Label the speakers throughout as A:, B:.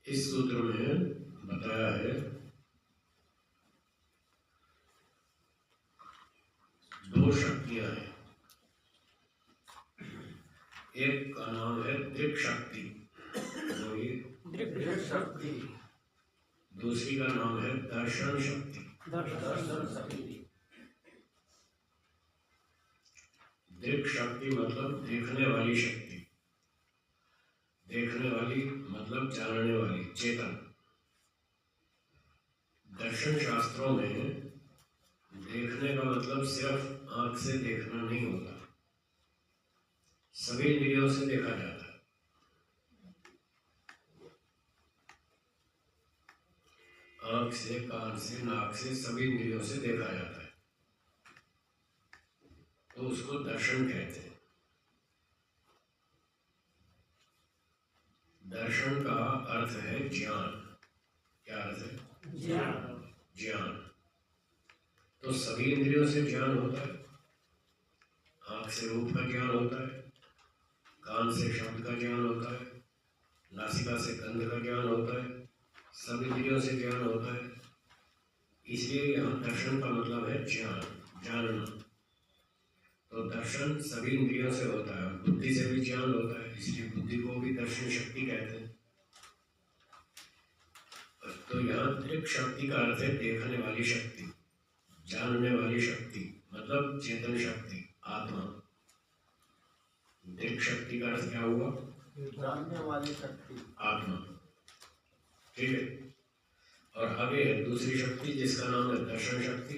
A: इस सूत्र में बताया है दो शक्तियां हैं। एक का नाम है दृक् शक्ति,
B: दृक् शक्ति।
A: दूसरी का नाम है दर्शन शक्ति।
B: दर्शन शक्ति।
A: दृक् शक्ति मतलब देखने वाली शक्ति, देखने वाली मतलब जानने वाली, चेतन। दर्शन शास्त्रों में देखने का मतलब सिर्फ आंख से देखना नहीं होता, सभी इंद्रियों से देखा जाता है। आंख से, कान से, नाक से, सभी इंद्रियों से देखा जाता है, तो उसको दर्शन कहते हैं। दर्शन का अर्थ है ज्ञान। क्या अर्थ है?
B: ज्ञान।
A: ज्ञान। तो सभी इंद्रियों से ज्ञान होता है। आंख से रूप का ज्ञान होता है, कान से शब्द का ज्ञान होता है, नासिका से गंध का ज्ञान होता है, सब इंद्रियों से ज्ञान होता है। इसलिए यहाँ दर्शन का मतलब है ज्ञान, जानना। तो दर्शन सभी इंद्रियों से होता है, बुद्धि से भी ज्ञान होता है, इसलिए बुद्धि को भी दर्शन शक्ति कहते हैं। तो यहाँ दृक् शक्ति का अर्थ है देखने वाली शक्ति, जानने वाली शक्ति, मतलब चेतन शक्ति, आत्मा। दृक् शक्ति का अर्थ क्या हुआ?
B: जानने वाली शक्ति,
A: आत्मा। ठीक है। और आगे है दूसरी शक्ति जिसका नाम है दर्शन शक्ति।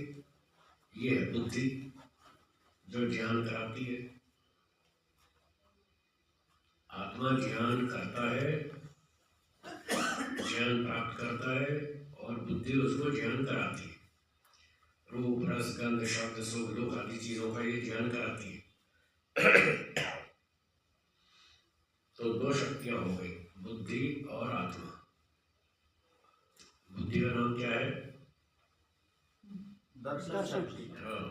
A: ये है बुद्धि, जो ज्ञान कराती है। आत्मा ज्ञान करता है, ज्ञान प्राप्त करता है, और बुद्धि उसको ज्ञान कराती है। रूप, रस, गंध, शब्द, सुख, दुख आदि चीजों का ये ज्ञान कराती है। तो दो शक्तियां हो गई, बुद्धि और आत्मा। बुद्धि का नाम क्या है?
B: दर्शन शक्ति।
A: हाँ।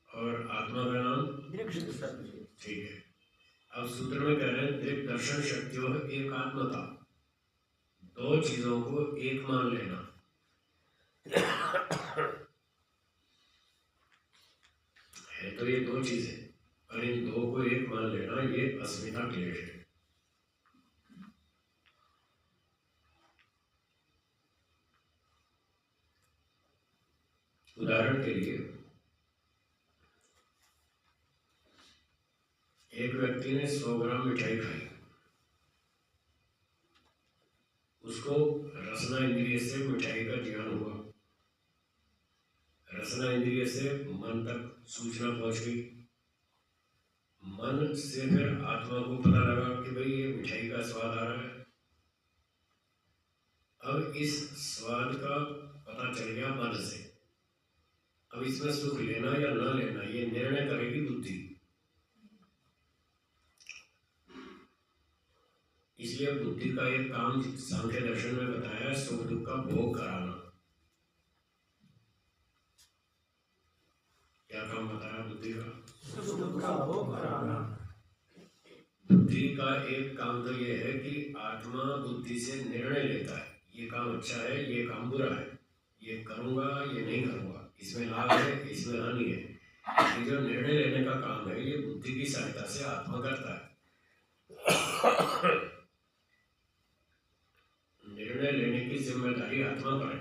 A: और आत्मा का नाम
B: दृक् शक्ति।
A: ठीक है। अब सूत्र में कह रहे हैं दृक् दर्शन शक्तियों एक आत्मता, दो चीजों को एक मान लेना। है तो ये दो चीजें, पर इन दो को एक मान लेना ये अस्मिता क्लेश है। उदाहरण के लिए एक व्यक्ति ने 100 ग्राम मिठाई खाई, उसको रसना इंद्रिय से मिठाई का ज्ञान हुआ, रसना इंद्रिय से मन तक सूचना पहुंच गई, मन से फिर आत्मा को पता लगा कि भाई ये मिठाई का स्वाद आ रहा है। अब इस स्वाद का पता चल गया मन से, अब इसमें सुख लेना या ना लेना ये निर्णय करेगी बुद्धि। इसलिए बुद्धि का एक काम सांख्य दर्शन में बताया, सुख दुख का भोग कराना। क्या काम बताया बुद्धि का?
B: सुख दुख का भोग कराना।
A: बुद्धि का एक काम तो ये है कि आत्मा बुद्धि से निर्णय लेता है, ये काम अच्छा है, ये काम बुरा है, ये करूंगा, ये नहीं करूंगा, इसमें लाभ है, इसमें हानि है। ये जो निर्णय लेने का काम है ये बुद्धि की सहायता से आत्मा करता है। निर्णय लेने की जिम्मेदारी आत्मा पर है,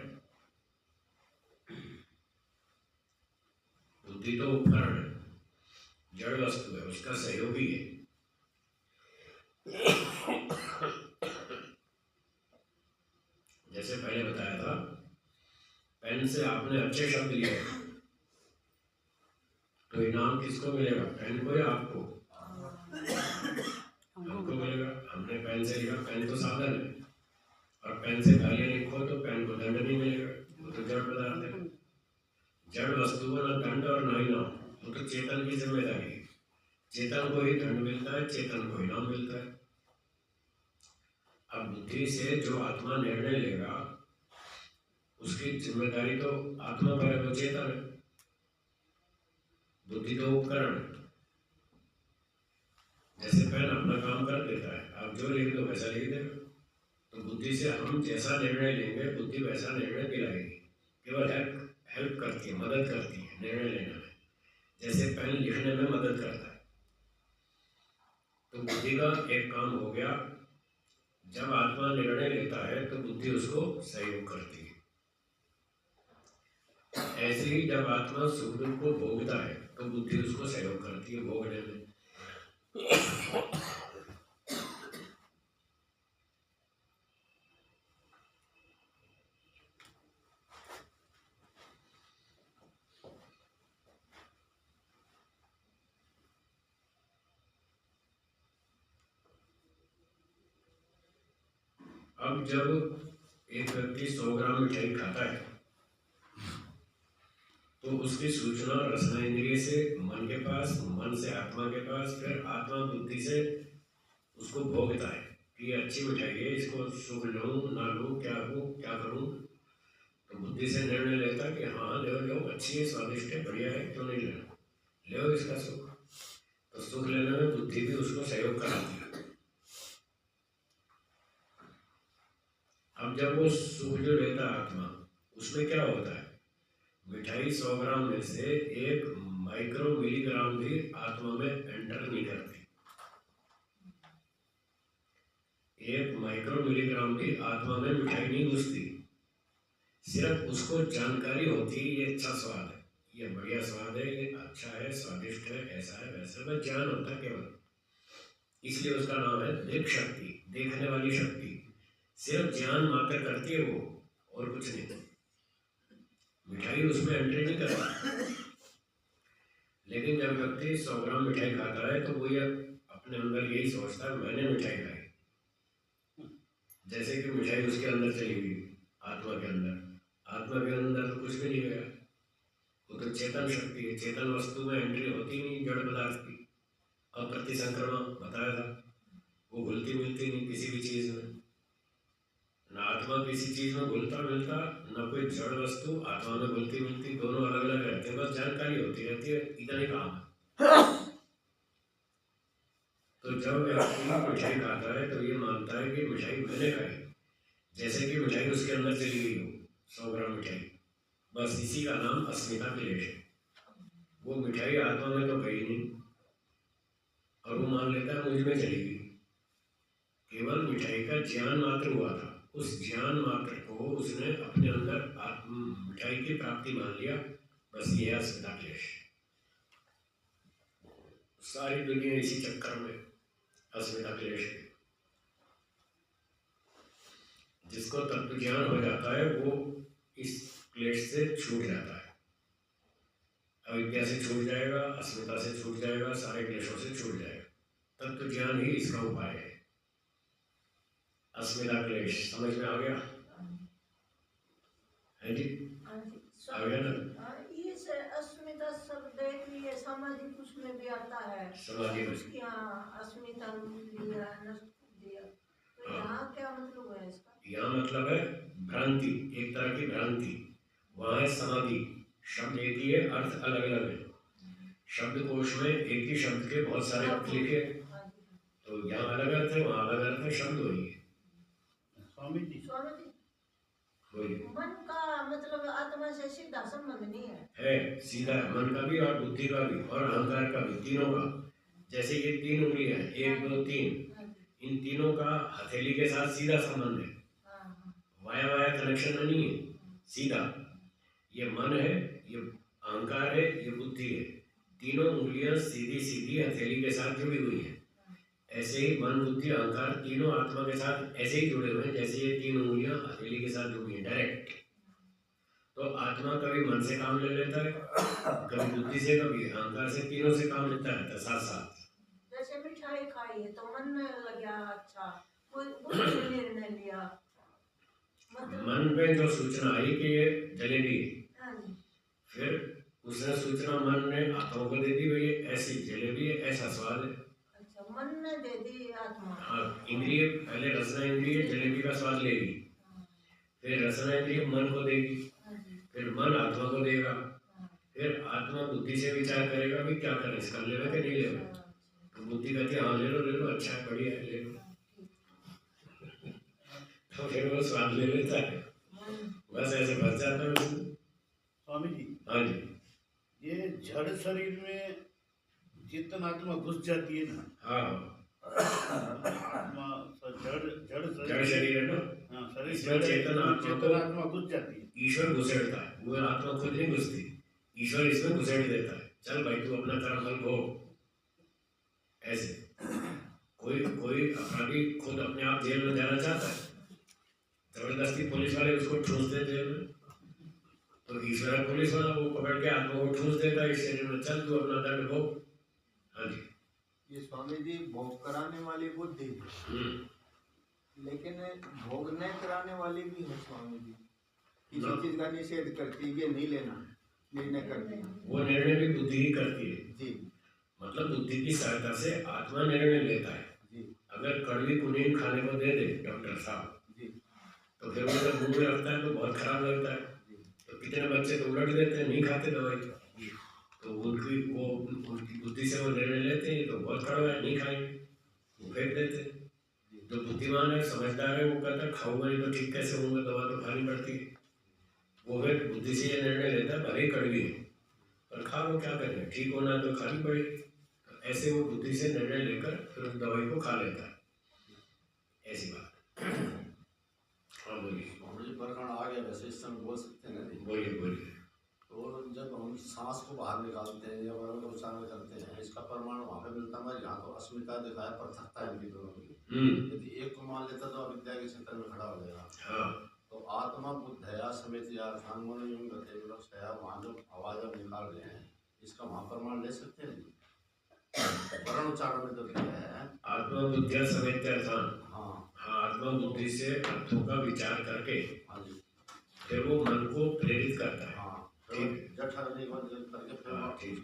A: बुद्धि तो उपकरण है, जड़ वस्तु है, उसका सहयोगी है। जैसे पहले बताया था, पेन से आपने अच्छे शब्द लिए तो इनाम किसको मिलेगा? पेन को या आपको? हमको मिलेगा। हमने पेन से लिखा, पेन तो साधन है, और पेन से गालियां लिखो तो पेन को दंड नहीं मिलेगा, वो तो जड़ पदार्थ है। जड़ वस्तु को ना दंड और ना इनाम, वो तो चेतन की जिम्मेदारी है। चेतन को ही दंड मिलता है, चेतन को इनाम मिलता है। अब बुद्धि से जो आत्मा निर्णय लेगा उसकी जिम्मेदारी तो आत्मा पर है, वो चेतन है, बुद्धि तो उपकरण है। जैसे पेन अपना काम कर देता है, आप जो लिख दो वैसा लिख देगा, तो बुद्धि से हम जैसा निर्णय लेंगे बुद्धि वैसा निर्णय दिलाएगी, केवल हेल्प करती है, मदद करती है निर्णय लेने में, जैसे पेन लिखने में मदद करता है। तो बुद्धि का एक काम हो गया, जब आत्मा निर्णय लेता है तो बुद्धि उसको सहयोग करती है। ऐसे ही जब आत्मा सुख दुख को भोगता है तो बुद्धि उसको सहयोग करती है भोगने में। अब जब एक व्यक्ति 100 ग्राम मिठाई खाता है तो उसकी सूचना रसना इंद्रिय से मन के पास, मन से आत्मा के पास, फिर आत्मा बुद्धि से उसको भोगता है कि ये अच्छी मिठाई है, इसको सुख लूँ ना लूँ, क्या लूँ क्या करूँ। तो बुद्धि से निर्णय लेता है कि हाँ लो लो, अच्छी है, स्वादिष्ट है, बढ़िया है, क्यों नहीं लेना, लो इसका सुख। तो सुख लेने में बुद्धि भी उसको सहयोग कराती है। अब जब वो सुख जो लेता है आत्मा, उसमें क्या होता है, मिठाई 100 ग्राम में से 1 माइक्रो मिलीग्राम भी आत्मा में एंटर नहीं करती। 1 माइक्रो मिलीग्राम भी आत्मा में मिठाई नहीं घुसती। सिर्फ उसको जानकारी होती है ये अच्छा स्वाद है, ये बढ़िया स्वाद है, ये अच्छा है, स्वादिष्ट है, ऐसा है वैसा है, बस ज्ञान होता है केवल। इसलिए उसका नाम है दिक शक्ति, देखने वाली शक्ति। सिर्फ ज्ञान मात्र करती है वो, और कुछ नहीं। मिठाई उसमें एंट्री नहीं करती। लेकिन जब व्यक्ति 100 ग्राम मिठाई खाता है तो वो ये अपने अंदर यही सोचता है मैंने मिठाई खाई। जैसे कि मिठाई उसके अंदर चली गई, आत्मा के अंदर। आत्मा के अंदर तो कुछ भी नहीं गया, वो तो चेतन शक्ति है, चेतन वस्तु में एंट्री होती नहीं जड़ पदार्थ की। अप्रति संक्रमण बताया था, वो घुलती मिलती नहीं किसी भी चीज में, न आत्मा किसी चीज में घुलता मिलता, न कोई जड़ वस्तु आत्मा में घुलती मिलती, दोनों अलग अलग रहते हैं, बस जानकारी होती रहती है, इतना ही काम है। तो जब व्यक्ति मिठाई खाता है तो ये मानता है कि मिठाई मैंने खाई, जैसे कि मिठाई उसके अंदर चली गई हो, 100 ग्राम मिठाई। बस इसी का नाम अस्मिता क्लेश है। वो मिठाई आत्मा में तो गई नहीं, और वो मान लेता है मुझ में चली गई। केवल मिठाई का ज्ञान मात्र हुआ था, उस ज्ञान मात्र को उसने अपने अंदर मिठाई की प्राप्ति मान लिया। बस ये है अस्मिता क्लेश। सारी दुनिया इसी चक्कर में अस्मिता क्लेश है। जिसको तत्व ज्ञान हो जाता है वो इस क्लेश से छूट जाता है, अविद्या से छूट जाएगा, अस्मिता से छूट जाएगा, सारे क्लेशों से छूट जाएगा। तत्व ज्ञान ही इसका उपाय है। अस्मिता क्लेश समझ में आ गया है जी? आ गया ना?
C: ये अस्मिता शब्द ये समाधि कुछ में भी आता है,
A: समाधि में
C: उसकी अस्मिता लिया नष्ट दिया, तो यहाँ क्या मतलब है इसका?
A: यहाँ मतलब है भ्रांति, एक तरह की भ्रांति। वहाँ है समाधि, शब्द एक ही है, अर्थ अलग अलग है। शब्द कोश में एक ही शब्द के बहुत सारे अर्थ लिखे, तो यहाँ अलग अर्थ है, वहाँ अलग अर्थ है, शब्द वही है।
B: स्वामी जी
C: मन का मतलब आत्मा से सीधा संबंध नहीं
A: है सीधा है, मन का भी और बुद्धि का भी और अहंकार का भी, तीनों का। जैसे ये 3 उंगलियां हैं, 1 2 3, इन तीनों का हथेली के साथ सीधा संबंध है, वाया वाया कनेक्शन नहीं है, सीधा। ये मन है, ये अहंकार है, ये बुद्धि है, तीनों उंगलियां सीधी सीधी हथेली के साथ जुड़ी हुई है। ऐसे ही मन बुद्धि अहंकार तीनों आत्मा के साथ ऐसे ही जुड़े हुए हैं जैसे ये 3 उंगलियां हथेली के साथ जुड़ी हैं डायरेक्ट। तो आत्मा कभी मन से काम ले लेता है, कभी बुद्धि से, कभी अहंकार से, तीनों से काम लेता है साथ साथ।
C: जैसे मिठाई खाई है तो मन में लगा अच्छा, कोई बुद्धि निर्णय लिया,
A: मन पे जो सूचना आई कि ये जलेबी है, फिर उसने सूचना मन ने आत्मा को दे दी, भाई ऐसी जलेबी है, ऐसा स्वाद है।
C: अच्छा, मन ने दे दी आत्मा।
A: हाँ, इंद्रिय पहले रसना इंद्रिय जलेबी का स्वाद लेगी, फिर रसना इंद्रिय मन को देगी, फिर मन आत्मा को देगा, फिर आत्मा बुद्धि से विचार करेगा भी क्या करें, इसका लेवे कि नहीं लेवे। तो बुद्धि कहती है हाँ ले लो, अच्छा है, बढ़िया है, ले लो। तो फिर वो स्वाद ले लेता है, बस ऐसे फंस जाता है उसमें।
B: स्वामी जी,
A: हाँ जी,
B: ये जड़ शरीर में चेतन आत्मा घुस जाती है ना,
A: हाँ,
B: आत्मा जड़ जड़
A: जड़ शरीर है ना,
B: हाँ, शरीर
A: इसमें
B: जड़ है,
A: चेतन
B: इसमें
A: आत्मा
B: चेतन
A: को
B: आत्मा घुस जाती है।
A: ईश्वर घुसेड़ता है, वो आत्मा खुद नहीं घुसती, ईश्वर इसमें घुसेड़ देता है, चल भाई तू अपना कर्म फल भोग। ऐसे कोई कोई अपराधी खुद अपने आप जेल में जाना चाहता है, जबरदस्ती पुलिस वाले उसको ठूस दे जेल में, तो ईश्वर पुलिस वाला वो पकड़ के आत्मा को ठूस देता है इस शरीर में, चल तू अपना दंड भोग। हाँ जी,
D: ये स्वामी जी भोग कराने वाली बुद्धि, लेकिन भोग न कराने वाली भी है स्वामी जी। किसी चीज का निषेध करती है, ये नहीं लेना, निर्णय करती है।
A: वो निर्णय भी बुद्धि ही करती है
D: जी
A: मतलब बुद्धि की सहायता से आत्मा निर्णय लेता है।
D: जी
A: अगर कड़वी कुनीन खाने को दे दे डॉक्टर साहब,
D: जी
A: तो फिर वो जब मुंह में रखता है तो बहुत खराब लगता है,
D: जी
A: तो कितने बच्चे तो उलट देते हैं, नहीं खाते दवाई, तो उनकी बुद्धि से वो निर्णय लेते हैं तो बहुत कड़वा है, नहीं खाएंगे, वो फेंक देते हैं। जो बुद्धिमान है, समझदार है, वो कहता है खाऊंगा नहीं तो ठीक कैसे होऊंगा, दवा तो खानी पड़ती है, वो फिर बुद्धि से ये निर्णय लेता है भले ही कड़वी है पर खा लो, क्या करें, ठीक होना है तो खानी पड़ेगी। तो ऐसे वो बुद्धि से निर्णय लेकर फिर उस दवाई को खा लेता है, ऐसी बात। हाँ बोलिए
E: मुझे प्रकरण आ गया, वैसे इस समय बोल सकते हैं नहीं।
A: बोलिए बोलिए।
E: तो जब हम सांस को बाहर निकालते हैं या वर्ण का उच्चारण करते हैं, इसका प्रमाण वहाँ पे मिलता है, यहाँ तो अस्मिता दिखाया, पृथकता है इनकी दोनों की। यदि एक को मान लेता तो अविद्या के क्षेत्र में खड़ा हो जाएगा।
A: हाँ,
E: तो आत्मा बुद्धया समेत या अर्थांगों यूं करते वहाँ जो आवाज हम निकाल रहे हैं, इसका वहाँ प्रमाण ले सकते हैं। वर्ण उच्चारण में जो दिया है
A: आत्मा बुद्धिया समेत अर्थान,
E: हाँ
A: हाँ, आत्मा बुद्धि से अर्थों का विचार करके
E: हाँ जी
A: फिर वो मन को प्रेरित करता है।
E: हाँ,
A: ठीक।
E: जठरने करके फिर
A: हाँ,
E: वहाँ
A: ठीक।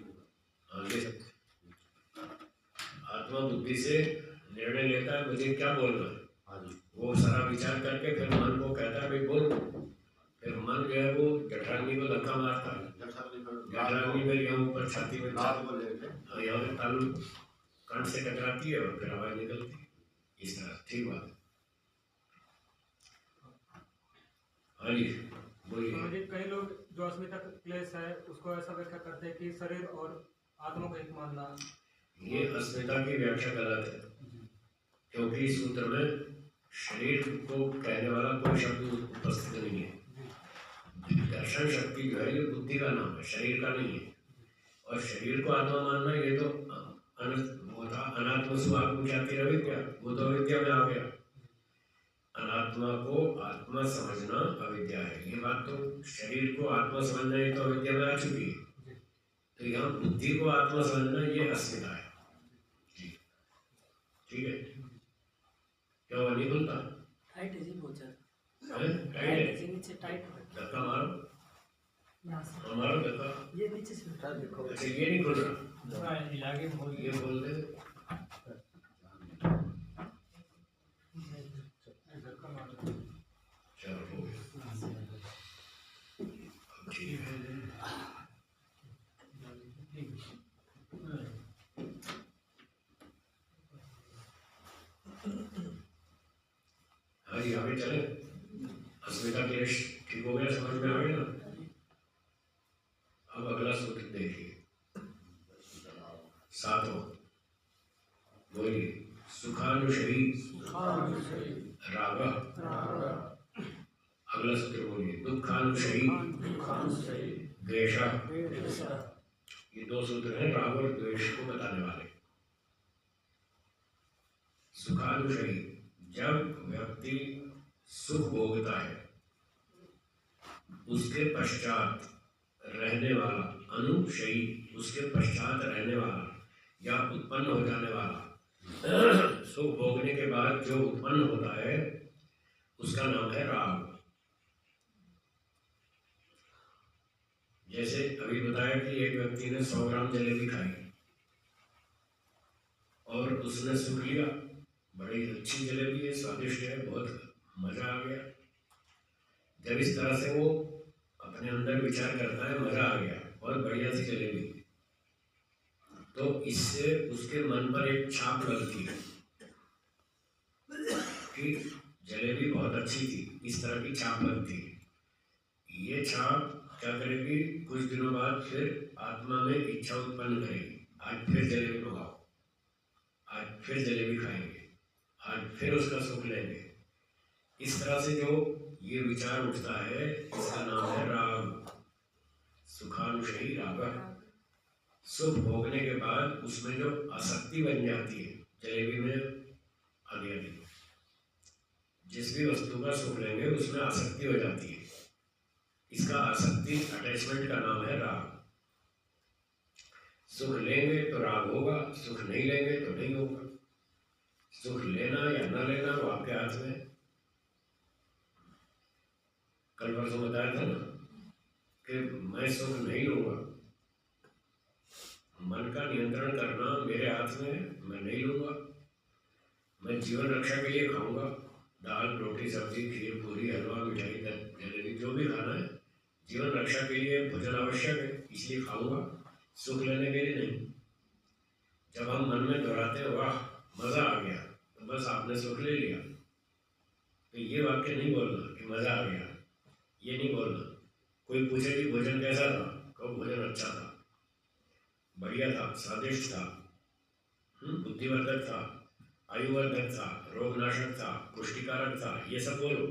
A: हाँ, ले सकते। आत्मा बुद्धि से निर्णय लेता है मुझे क्या बोलना है,
E: हाँ जी
A: वो सारा विचार करके फिर मन को कहता है भाई बोल, फिर मन जो है वो जठराग्नि को धक्का मारता है, जठराग्नि में यहाँ ऊपर छाती में
E: लाभ को लेके
A: यहाँ पे तालु कंठ से टकराती है और फिर आवाज निकलती है, इस तरह। ठीक बात है। हाँ जी बोलिए।
F: मुझे कई लोग जो अस्मिता क्लेश है उसको ऐसा व्याख्या करते हैं कि शरीर और आत्मा को एक मानना।
A: ये अस्मिता की व्याख्या गलत है, क्योंकि इस सूत्र में शरीर को कहने वाला कोई शब्द उपस्थित नहीं है। दर्शन शक्ति जो है ये बुद्धि का नाम है, शरीर का नहीं है। और शरीर को आत्मा मानना ये तो अनात्म स्वात्म जाति अविद्या, वो तो अविद्या में आ गया। अनात्मा को आत्मा समझना अविद्या है, ये बात तो शरीर को आत्मा समझना ये तो अविद्या में आ चुकी है। तो यहाँ बुद्धि को आत्मा समझना ये अस्मिता है। ठीक है, क्या वो नहीं बोलता?
G: टाइट है जी बहुत ज्यादा।
A: टाइट
G: टाइट
A: है,
G: है जी, नीचे टाइट है।
A: धक्का मारो,
G: यहाँ से
A: मारो धक्का।
G: ये नीचे से उठा देखो।
A: अच्छा ये नहीं खुल रहा, ये बोल दे। चलो हो गया, ठीक है। हाँ जी आगे चले। अस्मिता क्लेश ठीक हो गया, समझ में आ गया ना? अब अगला सूत्र देखिए, सातवां। बोलिए, सुखानुशयी राग। अगला सूत्र बोलिए, दुखानुशयी द्वेष। ये दो सूत्र हैं राग और द्वेष को बताने वाले। सुखानुशयी, जब व्यक्ति सुख भोगता है उसके पश्चात रहने वाला, अनुशयी उसके पश्चात रहने वाला या उत्पन्न हो जाने वाला, सुख भोगने के बाद जो उत्पन्न होता है उसका नाम है राग। जैसे अभी बताया कि एक व्यक्ति ने 100 ग्राम जलेबी खाई और उसने सुख लिया, बड़ी अच्छी जलेबी है, स्वादिष्ट है, बहुत मजा आ गया। जब इस तरह से वो अपने अंदर विचार करता है मजा आ गया, बहुत बढ़िया सी जलेबी, तो इससे उसके मन पर एक छाप लगती है कि जलेबी बहुत अच्छी थी, इस तरह की छाप बनती है। ये छाप क्या करेगी, कुछ दिनों बाद फिर आत्मा में इच्छा उत्पन्न करेगी, आज फिर जलेबी मंगाओ, आज फिर जलेबी खाएंगे, आज फिर उसका सुख लेंगे। इस तरह से जो ये विचार उठता है, इसका नाम है राग। सुखानुषयी राग। सुख भोगने के बाद उसमें जो आसक्ति बन जाती है, जलेबी में आगे आगे जिस भी वस्तु का सुख लेंगे उसमें आसक्ति हो जाती है। इसका आसक्ति अटैचमेंट का नाम है राग। सुख लेंगे तो राग होगा, सुख नहीं लेंगे तो नहीं होगा। सुख लेना या न लेना वो आपके हाथ में है। कल परसों बताया था ना कि मैं सुख नहीं लूंगा, मन का नियंत्रण करना मेरे हाथ में है, मैं नहीं लूंगा। मैं जीवन रक्षा के लिए खाऊंगा, दाल रोटी सब्जी खीर पूरी हलवा मिठाई जलेबी जो भी खाना है, जीवन रक्षा के लिए भोजन आवश्यक है, इसलिए खाऊंगा, सुख लेने के लिए नहीं। जब हम मन में दोहराते हैं वाह मजा आ गया, तो बस आपने सुख ले लिया। तो ये वाक्य नहीं बोलना कि मजा आ गया, ये नहीं बोलना। कोई पूछे कि भोजन कैसा था, कहो भोजन अच्छा था, बढ़िया था, स्वादिष्ट था, बुद्धिवर्धक था, आयुवर्धक था, रोगनाशक था, पुष्टिकारक था, ये सब बोलो।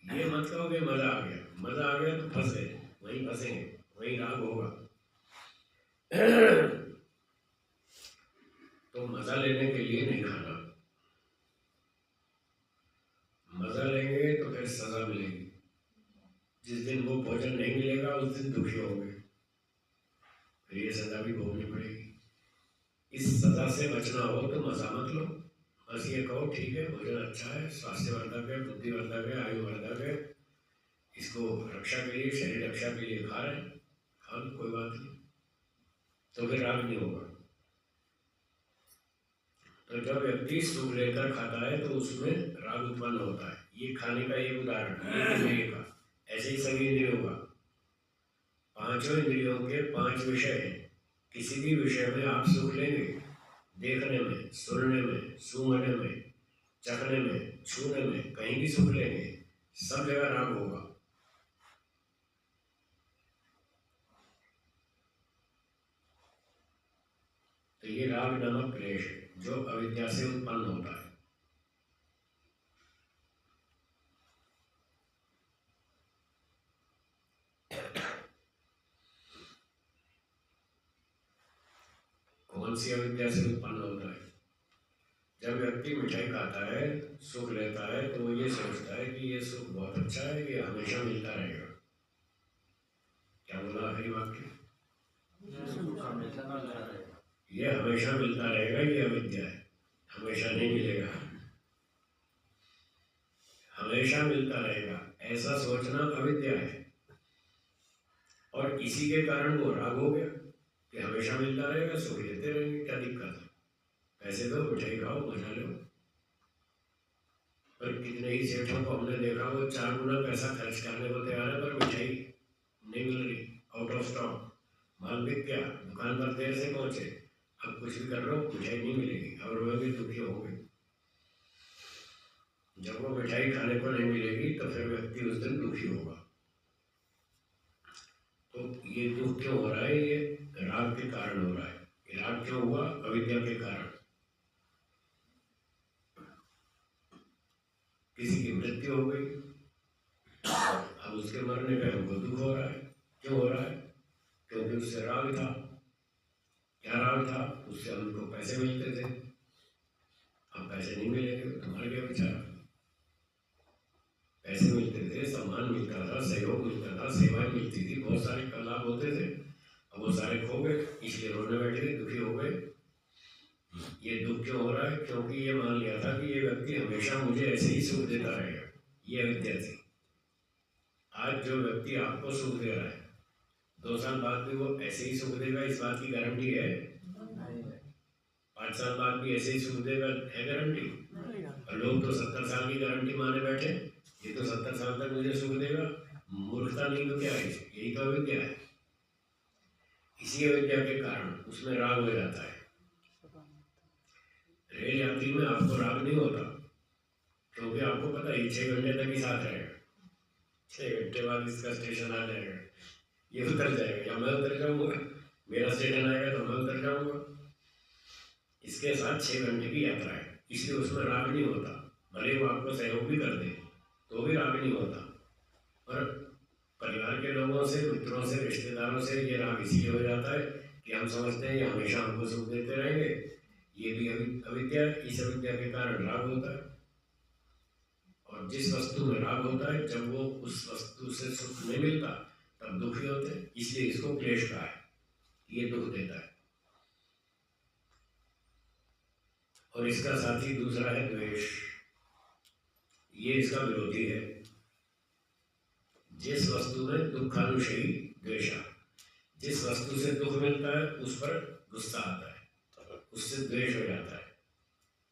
A: ये मत कहो कि मजा आ गया। मजा आ गया तो फंस गए, वहीं फंसेंगे, वहीं राग होगा। तो मजा लेने के लिए नहीं खाना। मजा लेंगे तो फिर सजा मिलेगी। जिस दिन वो भोजन नहीं मिलेगा उस दिन दुखी होंगे, फिर ये सजा भी भोगनी पड़ेगी। इस सजा से बचना हो तो मजा मत लो, बस ये कहो ठीक है भोजन अच्छा है, स्वास्थ्यवर्धक है, बुद्धिवर्धक है, आयुवर्धक है, इसको रक्षा के लिए, शरीर रक्षा के लिए खा रहे हैं, खा लो कोई बात नहीं, तो फिर राग नहीं होगा। तो जब व्यक्ति सुख लेकर खाता है तो उसमें राग उत्पन्न होता है। ये खाने का एक उदाहरण, ये इंद्रिय का, ऐसे ही सभी इंद्रियों का। पांचों इंद्रियों के 5 विषय हैं। किसी भी विषय में आप सुख लेंगे, देखने में, सुनने में, सूंघने में, चखने में, छूने में, कहीं भी सुख लेंगे, सब जगह राग होगा। तो ये राग नामक क्लेश है जो अविद्या से उत्पन्न होता है। कौन सी अविद्या से उत्पन्न होता है? जब व्यक्ति मिठाई खाता है, सुख लेता है, तो वो ये सोचता है कि ये सुख बहुत अच्छा है, ये हमेशा मिलता रहेगा। क्या बोला आखिरी वाक्य? ये हमेशा मिलता रहेगा, ये अविद्या है, हमेशा नहीं मिलेगा, हमेशा मिलता रहेगा, ऐसा सोचना अविद्या है। और इसी के कारण वो राग हो गया कि हमेशा मिलता रहेगा, सुख लेते रहेंगे, क्या दिक्कत है, पैसे दो, मिठाई खाओ, मजा लो। पर कितने ही सेठों को हमने देखा वो 4 गुना पैसा खर्च करने को तैयार है, पर मिठाई नहीं मिल रही, आउट ऑफ स्टॉक, माल बिक गया, दुकान पर देर से पहुंचे, अब कुछ भी कर लो मिठाई नहीं मिलेगी, और वह भी दुखी होंगे। जब वो मिठाई खाने को नहीं मिलेगी तो फिर व्यक्ति उस दिन दुखी होगा। तो ये दुख क्यों हो रहा है? ये राग के कारण हो रहा है। ये राग क्यों हुआ? अविद्या के कारण। किसी की मृत्यु हो गई, अब उसके मरने पे हमको दुख हो रहा है। क्यों हो रहा है? क्योंकि उससे राग था। क्या राग था? उससे हमको पैसे मिलते थे, अब पैसे नहीं मिलेंगे तो मर गया बेचारा। पैसे मिलते थे, सम्मान मिलता था, सहयोग मिलता था, सेवाएं मिलती थी, बहुत सारे लाभ होते थे, अब वो सारे खो गए, इसलिए रोने बैठे, दुखी हो गए। ये दुख क्यों हो रहा है? क्योंकि ये मान लिया था कि ये व्यक्ति हमेशा मुझे ऐसे ही सुख देता रहेगा। ये अविद्या थी। आज जो व्यक्ति आपको सुख दे रहा है, 2 साल बाद भी वो ऐसे ही सुख देगा, इस बात की गारंटी है? 5 साल बाद भी ऐसे ही सुख देगा, है गारंटी? और लोग तो 70 साल की गारंटी माने बैठे, ये तो 70 साल तक मुझे सुख देगा। मूर्खता नहीं तो क्या है? यही तो अविद्या है। इसी अविद्या के कारण उसमें राग हो जाता है। रेल यात्री में आपको राग नहीं होता, क्योंकि आपको पता है 6 घंटे तक ही साथ रहेगा, 6 घंटे बाद इसका स्टेशन आ जाएगा, ये उतर जाएगा या मैं उतर जाऊंगा, मेरा स्टेशन आएगा तो मैं उतर जाऊंगा। इसके साथ 6 घंटे की यात्रा है, इसलिए उसमें राग नहीं होता। भले वो आपको सहयोग भी कर दे तो भी राग नहीं होता। और परिवार के लोगों से, मित्रों से, रिश्तेदारों से ये राग इसलिए हो जाता है कि हम समझते हैं ये हमेशा हमको सुख देते रहेंगे। ये भी अविद्या, इस अविद्या के कारण राग होता है। और जिस वस्तु में राग होता है, जब वो उस वस्तु से सुख नहीं मिलता तब दुखी होते हैं, इसलिए इसको क्लेश कहा है, ये दुख देता है। और इसका साथी दूसरा है द्वेष, ये इसका विरोधी है। जिस वस्तु में दुखानुशयी द्वेषा, जिस वस्तु से दुख मिलता है उस पर गुस्सा आता है, उससे द्वेष हो जाता है,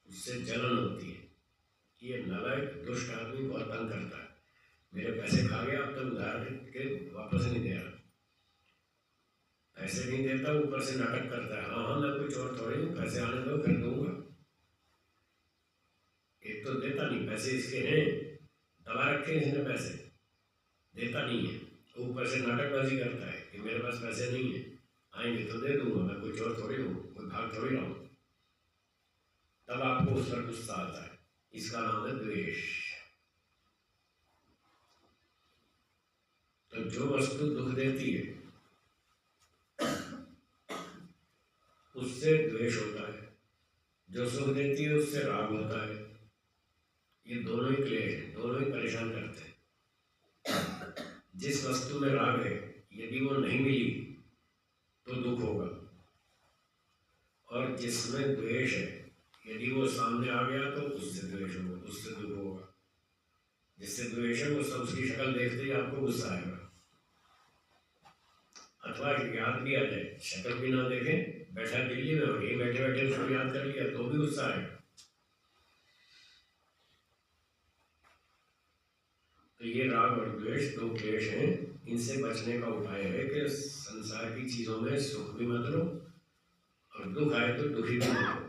A: उससे जलन होती है। ये नालायक दुष्ट आदमी बहुत तंग करता है। मेरे पैसे खा गया, अब तक उधार के वापस नहीं दे रहा, पैसे नहीं देता, ऊपर से नाटक करता है, हाँ मैं कुछ और थोड़ी हूँ, पैसे आने दो फिर दूंगा। एक तो देता नहीं, पैसे इसके हैं, दबा रखे इसने, पैसे देता नहीं है, ऊपर से नाटकबाजी करता है कि मेरे पास पैसे नहीं है, आएंगे तो दे दूंगा, मैं कुछ और थोड़ी हूँ, कोई भाग थोड़ी रहा हूँ। तब आपको उस पर गुस्सा आता है, इसका नाम है द्वेष। तो जो वस्तु दुख देती है उससे द्वेष होता है, जो सुख देती है उससे राग होता है। ये दोनों ही क्लेश हैं, दोनों ही परेशान करते हैं। जिस वस्तु में राग है, यदि वो नहीं मिली तो दुख होगा, और जिसमें द्वेष है, यदि वो सामने आ गया तो उससे द्वेष होगा, उससे दुख होगा। जिससे द्वेष है वो सब उसकी शक्ल देखते ही आपको गुस्सा आएगा, अथवा याद भी आ जाए, शक्ल भी ना देखें, बैठा दिल्ली में और यही बैठे बैठे उसको याद कर लिया तो भी गुस्सा आएगा। तो ये राग और द्वेष दो क्लेश हैं। इनसे बचने का उपाय है कि संसार की चीजों में सुख भी मत लो और दुख आए तो दुखी भी मत हो।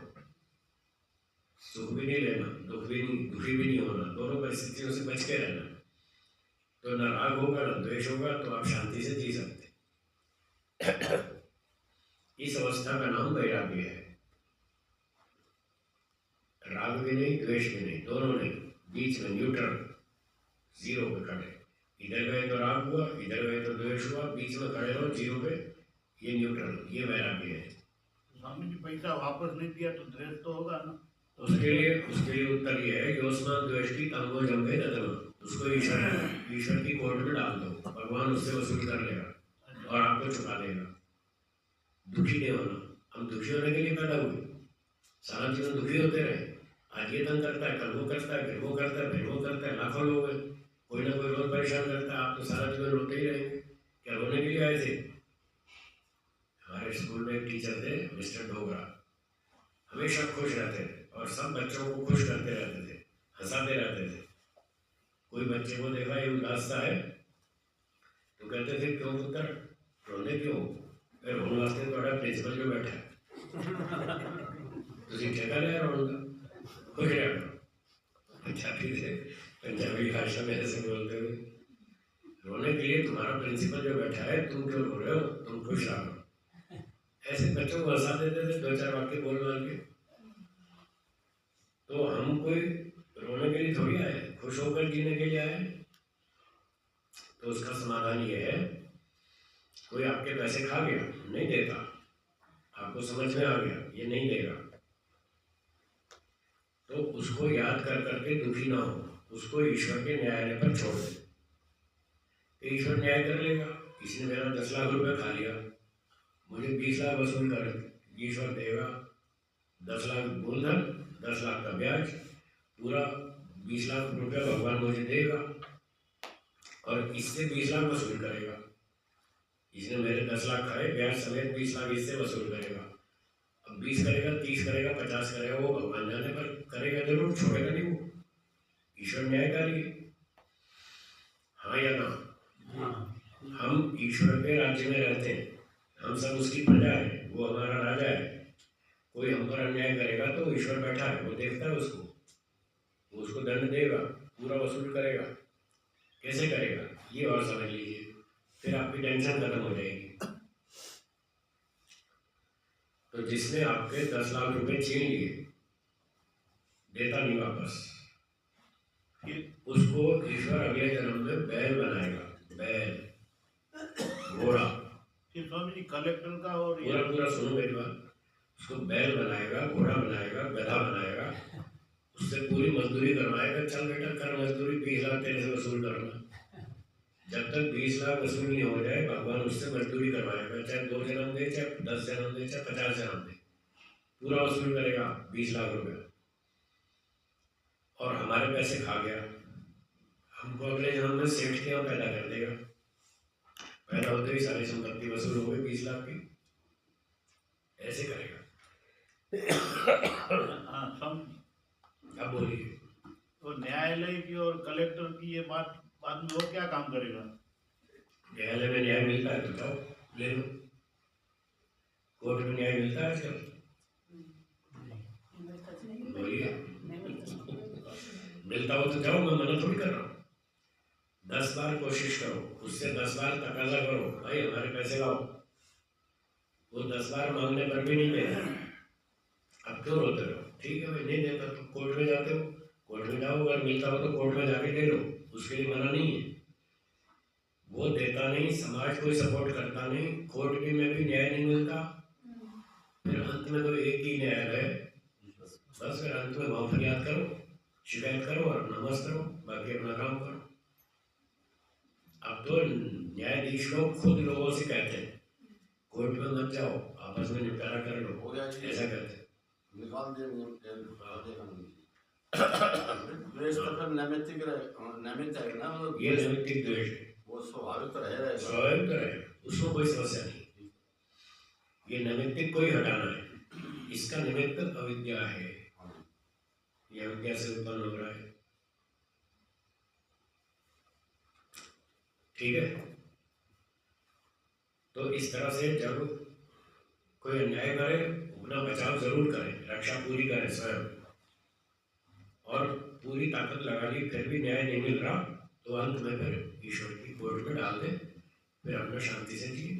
A: सुख भी नहीं लेना, दुख भी नहीं, दुखी भी नहीं होना, दोनों परिस्थितियों से बच के रहना। तो न राग होगा न द्वेष होगा, तो आप शांति से जी सकते। इस अवस्था का नाम वैराग्य है। राग भी नहीं, द्वेष भी नहीं, दोनों नहीं, बीच में न्यूट्रल, जीरो पे खड़े। इधर गए तो राग हुआ, इधर गए तो द्वेष हुआ, बीच में खड़े रहो जीरो पे, ये न्यूट्रल, ये वैराग्य है।
B: स्वामी जी पैसा वापस नहीं दिया तो द्वेष तो होगा ना।
A: उसके लिए उत्तर ये है, योस्मा द्वेष्टि तंगो जंगे नदम, उसको ईश्वर की कोर्ट में डाल दो, भगवान उससे वसूल कर लेगा और आपको चुका देगा। दुखी नहीं होना, हम दुखी होने के लिए पैदा हुए, सारा जीवन दुखी होते रहे। आज ये तंग करता है, कल वो करता है, फिर वो करता है, फिर वो करता है, लाखों लोग हैं, कोई ना कोई रोज परेशान करता है। आप तो सारा जीवन रोते ही रहेंगे, क्या रोने के लिए आए थे? हमारे स्कूल में एक टीचर थे मिस्टर डोगरा, हमेशा खुश रहते थे और सब बच्चों को खुश करते रहते थे, हंसाते रहते थे। कोई बच्चे को देखा ये उदास सा है तो कहते थे क्यों पुत्र रोने क्यों? फिर रोने वास्ते बड़ा प्रिंसिपल जो बैठा है तुझे ठेका लिया रोने का, खुश रहा करो। पंजाबी से, पंजाबी भाषा में ऐसे बोलते हुए, रोने के लिए तुम्हारा प्रिंसिपल जो बैठा है, तुम क्यों रो रहे हो, तुम खुश रहो। ऐसे बच्चों को हंसा देते थे, दो चार वाक्य बोल मार के। तो हम कोई रोने के लिए थोड़ी आए, खुश होकर जीने के लिए आए। तो उसका समाधान ये है, कोई आपके पैसे खा गया, नहीं देता, आपको समझ में आ गया ये नहीं देगा, तो उसको याद कर करके दुखी ना हो, उसको ईश्वर के न्यायालय पर छोड़ दे। तो ईश्वर न्याय कर लेगा। इसने मेरा 10 लाख रुपए खा लिया, मुझे 20 लाख वसूल कर, ईश्वर देगा 10 लाख मूलधन, 10 लाख का ब्याज, पूरा 20 लाख रुपया भगवान मुझे देगा और इससे 20 लाख वसूल करेगा। इसने मेरे 10 लाख खाए, ब्याज समेत 20 लाख इससे वसूल करेगा। अब 20 करेगा, 30 करेगा, 50 करेगा, वो भगवान जाने पर करेगा जरूर, छोड़ेगा नहीं वो। ईश्वर न्यायकारी है, हाँ या ना? हम ईश्वर के राज्य में रहते हैं, हम सब उसकी प्रजा है, वो हमारा राजा है। कोई हम पर अन्याय करेगा तो ईश्वर बैठा है, वो देखता है उसको। वो उसको दंड देगा, पूरा वसूल करेगा। कैसे करेगा ये और समझ लीजिए, फिर आपकी टेंशन खत्म हो जाएगी। तो जिसने आपके 10 लाख रुपए छीन लिए, देता नहीं वापस, उसको ईश्वर अगले जन्म में बैल बनाएगा, बैल, घोड़ा।
B: फिर स्वामी जी कलेक्टर का और
A: पूरा पूरा सुनो मेरी बात, उसको बैल बनाएगा, घोड़ा बनाएगा, गधा बनाएगा, उससे पूरी मजदूरी करवाएगा। चल बेटा कर मजदूरी, 20 लाख तेरे से वसूल करना। जब तक 20 लाख वसूल नहीं हो जाए, भगवान उससे मजदूरी करवाएगा, चाहे 2 जन्म दे, चाहे 10 जन्म दे, चाहे 50 जन्म दे, पूरा वसूल करेगा 20 लाख रुपया। और हमारे पैसे खा गया, हमको अगले जन्म में सेठ के यहाँ पैदा कर देगा। पैदा होते ही सारी संपत्ति वसूल हो गई 20 लाख की, ऐसे करेगा।
B: हाँ स्वामी,
A: अब बोलिए।
B: तो न्यायालय की और कलेक्टर की ये बात बाद में वो क्या काम करेगा?
A: न्यायालय में न्याय मिलता है तो जाओ ले लो। कोर्ट में न्याय मिलता है आजकल? बोलिए। मिलता हो तो जाओ, मैं मना थोड़ी कर रहा हूँ। 10 बार कोशिश करो, उससे 10 बार तकाजा करो, भाई हमारे पैसे लाओ। वो 10 बार मांगने पर भी नहीं देगा। अब क्यों रोते रहो? ठीक है भाई, नहीं देता तो कोर्ट में जाते हो, कोर्ट में जाओ, अगर मिलता हो तो कोर्ट में जाके ले लो, उसके लिए मना नहीं है। वो देता नहीं, समाज कोई सपोर्ट करता नहीं, कोर्ट में भी न्याय नहीं मिलता, फिर अंत में तो एक ही न्यायालय है, बस फिर अंत में वहाँ फरियाद करो, शिकायत करो और अपना मस्त करो, बाकी अपना काम करो। अब तो न्यायाधीश लोग खुद लोगों से कहते हैं कोर्ट में मत जाओ, आपस में निपटारा कर लो,
E: हो गया जी,
A: ऐसा कहते हैं।
E: निकाल देंगे द्वेष तो फिर नैमित्तिक है ना, मतलब
A: ये नैमित्तिक द्वेष है,
E: वो स्वाभाविक तो रहेगा,
A: स्वाभाविक तो रहेगा, उसमें कोई समस्या नहीं। ये नैमित्तिक कोई हटाना है, इसका निमित्त अविद्या है, ये अविद्या से उत्पन्न हो रहा है। ठीक है, तो इस तरह से जब कोई अन्याय करे, अपना बचाव जरूर करें, रक्षा पूरी करें स्वयं, और पूरी ताकत लगा ली फिर भी न्याय नहीं मिल रहा तो अंत में फिर ईश्वर की कोर्ट में डाल दे, फिर अपना शांति से जिए।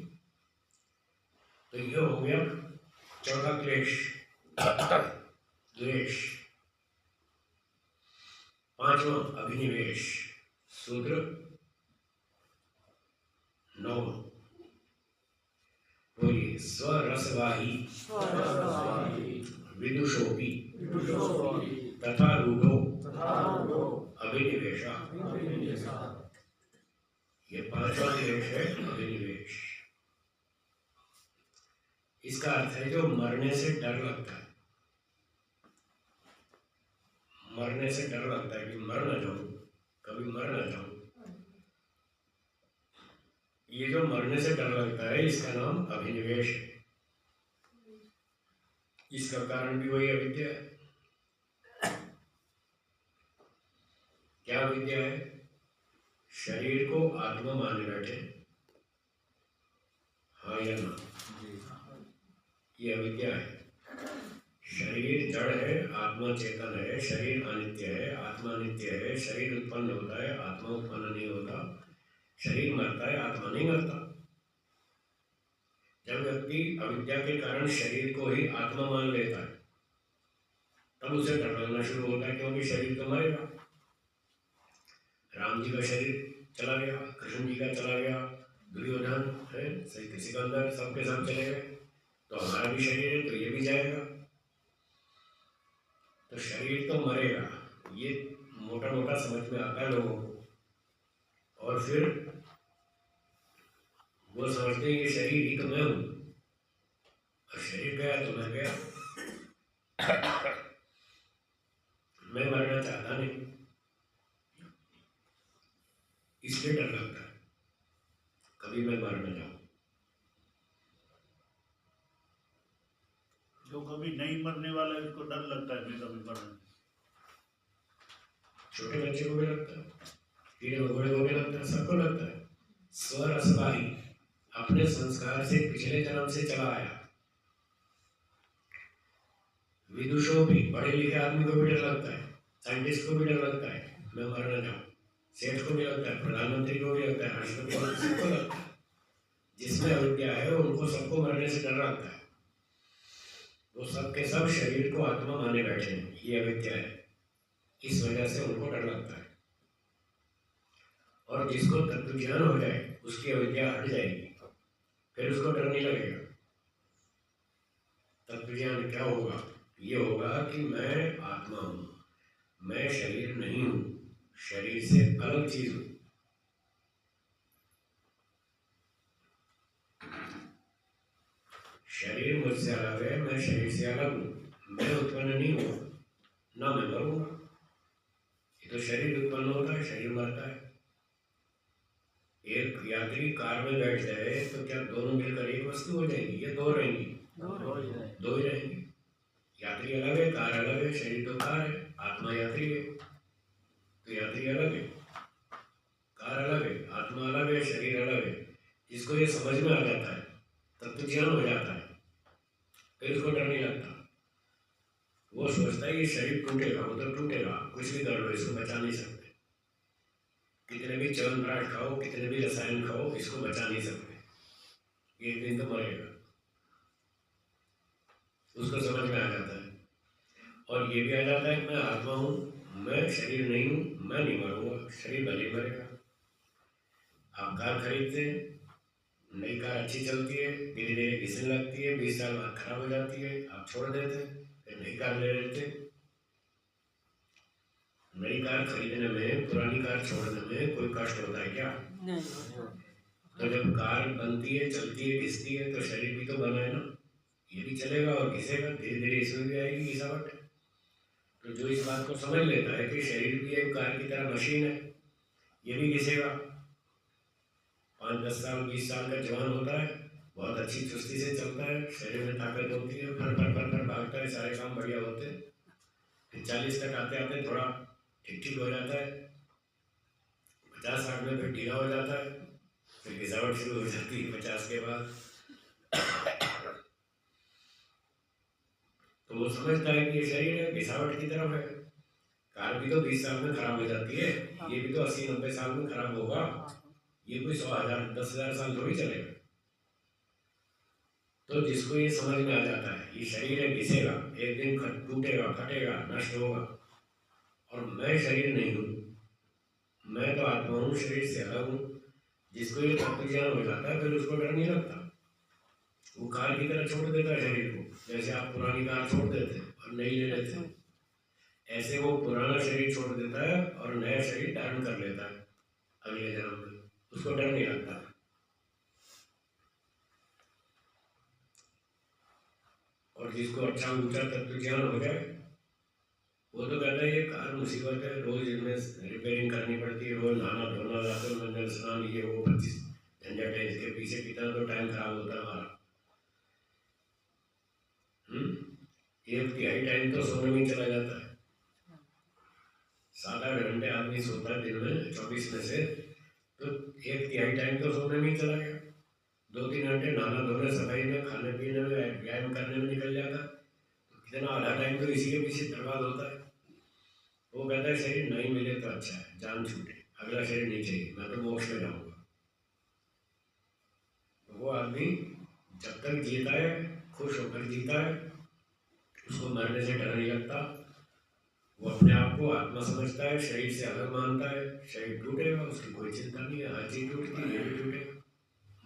A: तो ये हो गया चौथा क्लेश, द्वेष। 5वां अभिनिवेश, सूत्र 9। बोलिए। स्वरसवाही विदुषोपि तथा रूढ़ो अभिनिवेश। ये 5वां क्लेश है, अभिनिवेश। इसका अर्थ है जो मरने से डर लगता है, मरने से डर लगता है कि मर ना जाऊं, कभी मर ना जाऊं, ये जो मरने से डर लगता है इसका नाम अभिनिवेश है। इसका कारण भी वही अविद्या है। क्या अविद्या है? शरीर को आत्मा माने बैठे, हाँ या ना, ये अविद्या है। शरीर जड़ है, आत्मा चेतन है, शरीर अनित्य है, आत्मा नित्य है, शरीर उत्पन्न होता है, आत्मा उत्पन्न नहीं होता, शरीर मरता है, आत्मा नहीं मरता। जब व्यक्ति अविद्या के कारण शरीर को ही आत्मा मान लेता है तब उसे डर लगना शुरू होता है, क्योंकि शरीर तो मरेगा। राम जी का शरीर चला गया, कृष्ण जी का चला गया, दुर्योधन है, सिकंदर, सबके सब चले गए, तो हमारा भी शरीर है तो ये भी जाएगा। तो शरीर तो मरेगा, ये मोटा मोटा समझ में आता है लोगों को, और फिर वो समझते हैं कि शरीर ही तो मैं हूं, और शरीर गया तो मैं गया। मैं मरना चाहता नहीं, इसलिए डर लगता है कभी मैं मर न जाऊं।
B: जो कभी नहीं मरने वाला है उसको डर लगता है मैं कभी मरना।
A: छोटे बच्चे को भी लगता है, कीड़े मकोड़े को भी लगता है, सबको लगता है। स्वरसवाही अपने संस्कार से पिछले जन्म से चला आया। विदुषों भी, बड़े लिखे आदमी को भी डर लगता है साइंटिस्ट को भी डर लगता है मैं मरना चाहूँ, सेठ को भी लगता है, प्रधानमंत्री को भी लगता है, राष्ट्रपति को, सबको लगता है। जिसमें अविद्या है उनको सबको मरने से डर लगता है। वो सब के सब शरीर को आत्मा माने बैठे हैं, ये अविद्या है, इस वजह से उनको डर लगता है। और जिसको तत्व ज्ञान हो जाए उसकी अविद्या हट जाएगी, फिर उसको डर नहीं लगेगा। तत्व ज्ञान क्या होगा? ये होगा कि मैं आत्मा हूँ, मैं शरीर नहीं हूँ, शरीर से अलग चीज हूँ। शरीर मुझसे अलग है, मैं शरीर से अलग हूँ, मैं उत्पन्न नहीं हुआ, ना मैं मरूंगा। ये तो शरीर उत्पन्न होता है, शरीर मरता है। एक यात्री कार में बैठ जाए तो क्या दोनों मिलकर एक वस्तु हो जाएगी? ये दो रहेंगी, दो ही रहेंगी। यात्री अलग है, कार अलग है, शरीर तो कार है, आत्मा यात्री है। तो यात्री अलग है, कार अलग है, आत्मा अलग है, शरीर अलग है। जिसको ये समझ में आ जाता है, तत्व ज्ञान हो जाता है, फिर उसको डर नहीं लगता। वो सोचता है ये शरीर टूटेगा, वो तो टूटेगा, कुछ भी कर लो इसको बचा नहीं सकते। कितने भी च्यवनप्राश खाओ, कितने भी रसायन खाओ, इसको बचा नहीं सकते, एक दिन तो मरेगा। उसको समझ में आ जाता है। और ये भी आ जाता है मैं आत्मा हूँ, मैं शरीर नहीं हूँ, मैं नहीं मरूंगा, शरीर भले मरेगा। आप कार खरीदते हैं, नई कार अच्छी चलती है, धीरे धीरे घिसने लगती है, 20 साल बाद खराब हो जाती है, आप छोड़ देते हैं, फिर नई कार ले लेते हैं। नई कार खरीदने में पुरानी कार छोड़ने में कोई कष्ट होता है क्या? तो जब कार बनती है, चलती है, घिसती है, तो शरीर भी तो बना है ना, ये भी चलेगा और घिसेगा, धीरे धीरे इसमें भी आएगी घिसावट। तो जो इस बात को समझ लेता है कि शरीर भी एक कार की तरह मशीन है, ये भी घिसेगा। 5-10 साल 20 साल का जवान होता है, बहुत अच्छी चुस्ती से चलता है, शरीर में ताकत होती है, फर फर फर फर भागता है, सारे काम बढ़िया होते हैं। फिर 40 तक आते आते थोड़ा ठीक ठीक हो जाता है, 50-60 में फिर ढीला हो जाता है, फिर गिरावट शुरू हो जाती है 50 के बाद। तो वो समझता है कि ये शरीर है, गिरावट की तरफ है। कार भी तो 20 साल में खराब हो जाती है, ये भी तो 80-90 साल में खराब होगा, ये कोई 100,000-10,000 साल थोड़ी चलेगा। तो जिसको ये समझ में आ जाता है ये शरीर है, घिसेगा, एक दिन टूटेगा, फटेगा, नष्ट होगा, और मैं शरीर नहीं हूँ, मैं तो आत्मा हूँ, शरीर से अलग हूँ। जिसको ये तत्व ज्ञान हो जाता है फिर उसको डर नहीं लगता, वो कार की तरह छोड़ देता है शरीर को। जैसे आप पुरानी कार छोड़ देते हैं और नई ले लेते हैं, ऐसे वो पुराना शरीर छोड़ देता है और नया शरीर धारण कर लेता है अगले जन्म में, उसको डर नहीं लगता। और जिसको अच्छा ऊंचा तत्व ज्ञान हो जाए वो तो कहता है ये कार मुसीबत है, रोज इनमें रिपेयरिंग करनी पड़ती है, रोज नहाना धोना, रातों मंजन स्नान, ये वो 25 झंझट है, इसके पीछे कितना तो टाइम खराब होता है हमारा। 1/3 टाइम तो सोने में चला जाता है। 7-8 घंटे आदमी सोता है दिन में 24 में से, तो 1/3 टाइम तो सोने में ही चला गया। 2-3 घंटे नहाना धोने, सफाई में, खाने पीने में, व्यायाम करने में निकल जाता, तो कितना आधा टाइम तो इसी के पीछे बर्बाद होता है। वो कहता है शरीर नहीं मिले तो अच्छा है, जान छूटे, अगला शरीर नहीं चाहिए, मैं तो मोक्ष में जाऊंगा। तो वो आदमी जब तक जीता है, खुश होकर जीता है, उसको मरने से डर नहीं लगता, वो अपने आप को आत्मा समझता है, शरीर से अलग मानता है, शरीर टूटेगा उसकी कोई चिंता नहीं है, हर चीज टूटती है, ये भी टूटेगा।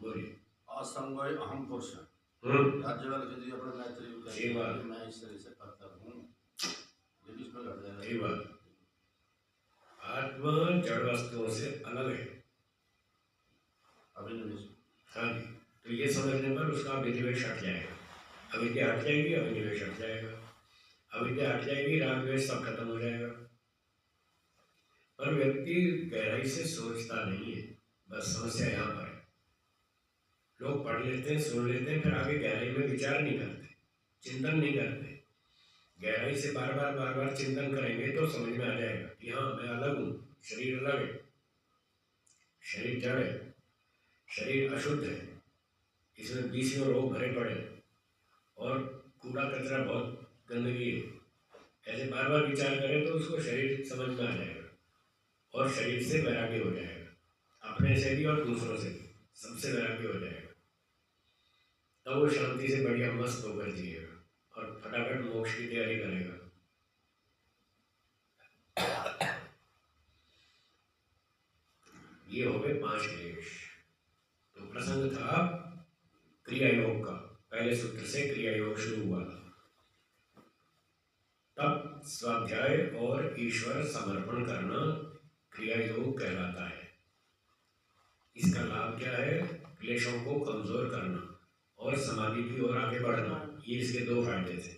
A: बोलिए।
E: असंगय अहम पुरुष है, राज्यवाल के लिए अपने
A: सही बात।
E: मैं इस तरह से करता हूँ, ये भी इसमें लड़ जाएगा।
A: सही बात। आत्मा जड़ वस्तुओं से अलग है,
E: अभिनिवेश।
A: हाँ जी। तो ये समझने पर उसका अभिनिवेश हट जाएगा, अविद्या हट जाएगी, अभिनिवेश हट जाएगा, अविद्या हट जाएगी, राग द्वेष सब खत्म हो जाएगा। पर व्यक्ति गहराई से सोचता नहीं है, बस समस्या यहाँ पर है। लोग पढ़ लेते हैं, सुन लेते हैं, फिर आगे गहराई में विचार नहीं करते, चिंतन नहीं करते। गहराई से बार बार चिंतन करेंगे तो समझ में आ जाएगा कि हाँ मैं अलग हूँ, शरीर अलग है, शरीर जड़ है, शरीर अशुद्ध है, इसमें 20 रोग भरे पड़े और कूड़ा कचरा बहुत गंदगी है, ऐसे बार बार विचार करें तो उसको शरीर समझ में आ जाएगा और शरीर से वैराग्य हो जाएगा, अपने से भी और दूसरों से भी, सबसे वैराग्य हो जाएगा। तब वो शांति से बढ़िया मस्त होकर जिएगा और फटाफट मोक्ष की तैयारी करेगा। ये हो गए 5 क्लेश। तो प्रसंग था क्रिया योग का, पहले सूत्र से क्रिया योग शुरू हुआ था। तब स्वाध्याय और ईश्वर समर्पण करना क्रिया योग कहलाता है। इसका लाभ क्या है? क्लेशों को कमजोर करना और समाधि की ओर आगे बढ़ना, ये इसके 2 फायदे थे।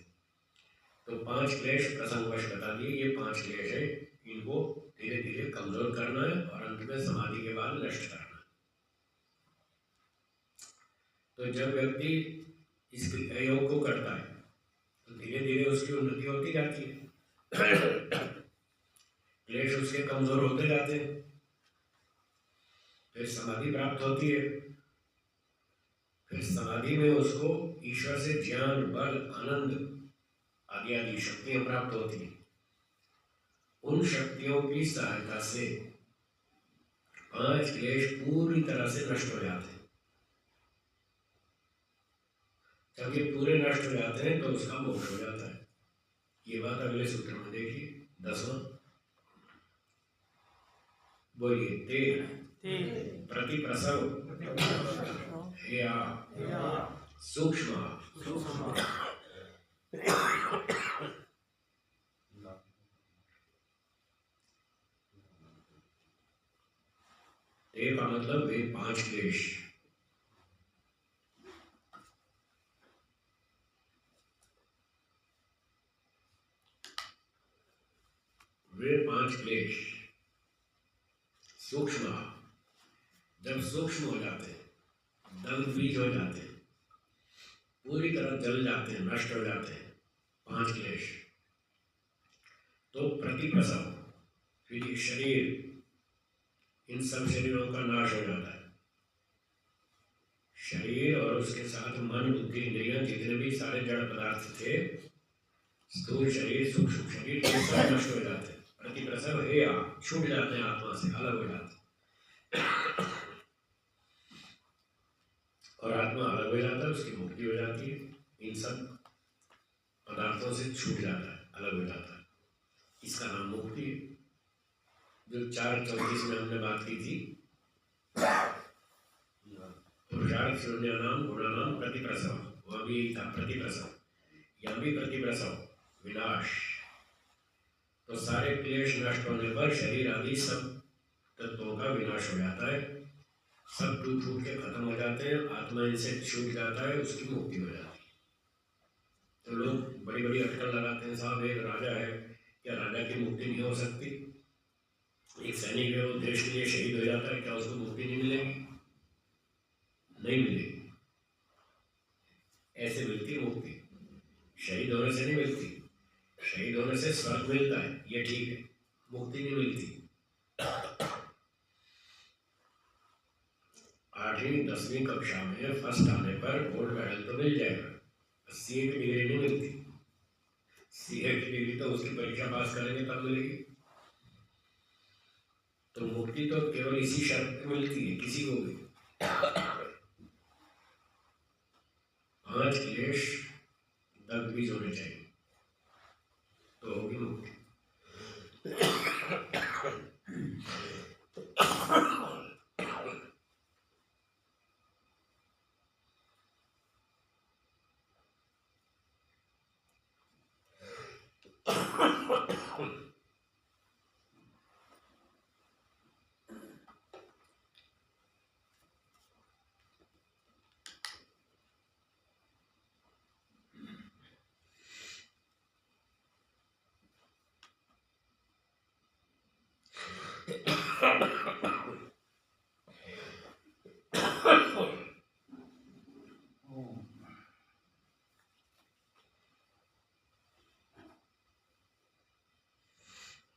A: तो 5 क्लेश प्रसंगवश बता दिए, ये 5 क्लेश है, इनको धीरे धीरे कमजोर करना है और अंत में समाधि के बाद नष्ट करना है। तो जब व्यक्ति इस योग को करता है तो धीरे धीरे उसकी उन्नति होती जाती है, क्लेश उसके कमजोर होते जाते हैं, फिर समाधि प्राप्त होती है। फिर समाधि में उसको ईश्वर से ज्ञान, बल, आनंद आदि आदि शक्तियां प्राप्त होती हैं। उन शक्तियों की सहायता से 5 क्लेश पूरी तरह से नष्ट हो जाते हैं। जब ये पूरे नष्ट हो जाते हैं तो उसका मोक्ष हो जाता है। ये बात अगले सूत्र में देखिए, 10वां। बोलिए, ते प्रतिप्रसव हेया सूक्ष्म ते का मतलब वे 5 क्लेश। वे 5 क्लेश सूक्ष्म, जब सूक्ष्म हो जाते हैं, दल बीज हो जाते हैं, पूरी तरह जल जाते हैं, नष्ट हो जाते हैं 5 क्लेश, तो प्रतिप्रसव, फिर ये शरीर, इन सब शरीरों का नाश हो जाता है। शरीर और उसके साथ मन, बुद्धि, इंद्रियां, जितने भी सारे जड़ पदार्थ थे, स्थूल शरीर, सूक्ष्म शरीर, ये सब नष्ट हो जाते हैं। प्रतिप्रसव है या छूट जाते हैं, आत्मा से अलग हो जाते हैं और आत्मा अलग हो जाता है, उसकी मुक्ति हो जाती है, इन सब पदार्थों से छूट जाता है, अलग हो जाता है। इसका नाम मुक्ति है। जो 4:34 में हमने बात की थी, पुरुषार्थ शून्यानाम गुणानाम प्रतिप्रसव, वह भी था प्रतिप्रसव, यह भी प्रतिप्रसव, विनाश। तो सारे क्लेश नष्ट होने पर शरीर आदि सब तत्वों का विनाश हो जाता है, सब टूट फूट के खत्म हो जाते हैं, आत्मा इनसे छूट जाता है, उसकी मुक्ति हो जाती है। तो लोग बड़ी बड़ी अटकल लगाते हैं, साहब एक राजा है, क्या राजा की मुक्ति नहीं हो सकती? एक सैनिक है, वो देश के लिए शहीद हो जाता है, क्या उसको मुक्ति नहीं मिलेगी? नहीं मिलेगी। ऐसे मिलती है मुक्ति, शहीद होने से नहीं मिलती। शहीद होने से स्वर्ग मिलता है, ये ठीक है, मुक्ति नहीं मिलती। 8वीं 10वीं कक्षा में फर्स्ट आने पर गोल्ड मेडल तो मिल जाएगा, सीए की डिग्री नहीं मिलती। सीए की डिग्री तो उसकी परीक्षा पास करेंगे तब मिलेगी। तो मुक्ति तो केवल इसी शर्त पे मिलती है, किसी को भी। 5 क्लेश दग्ध बीज होने चाहिए तो होगी मुक्ति।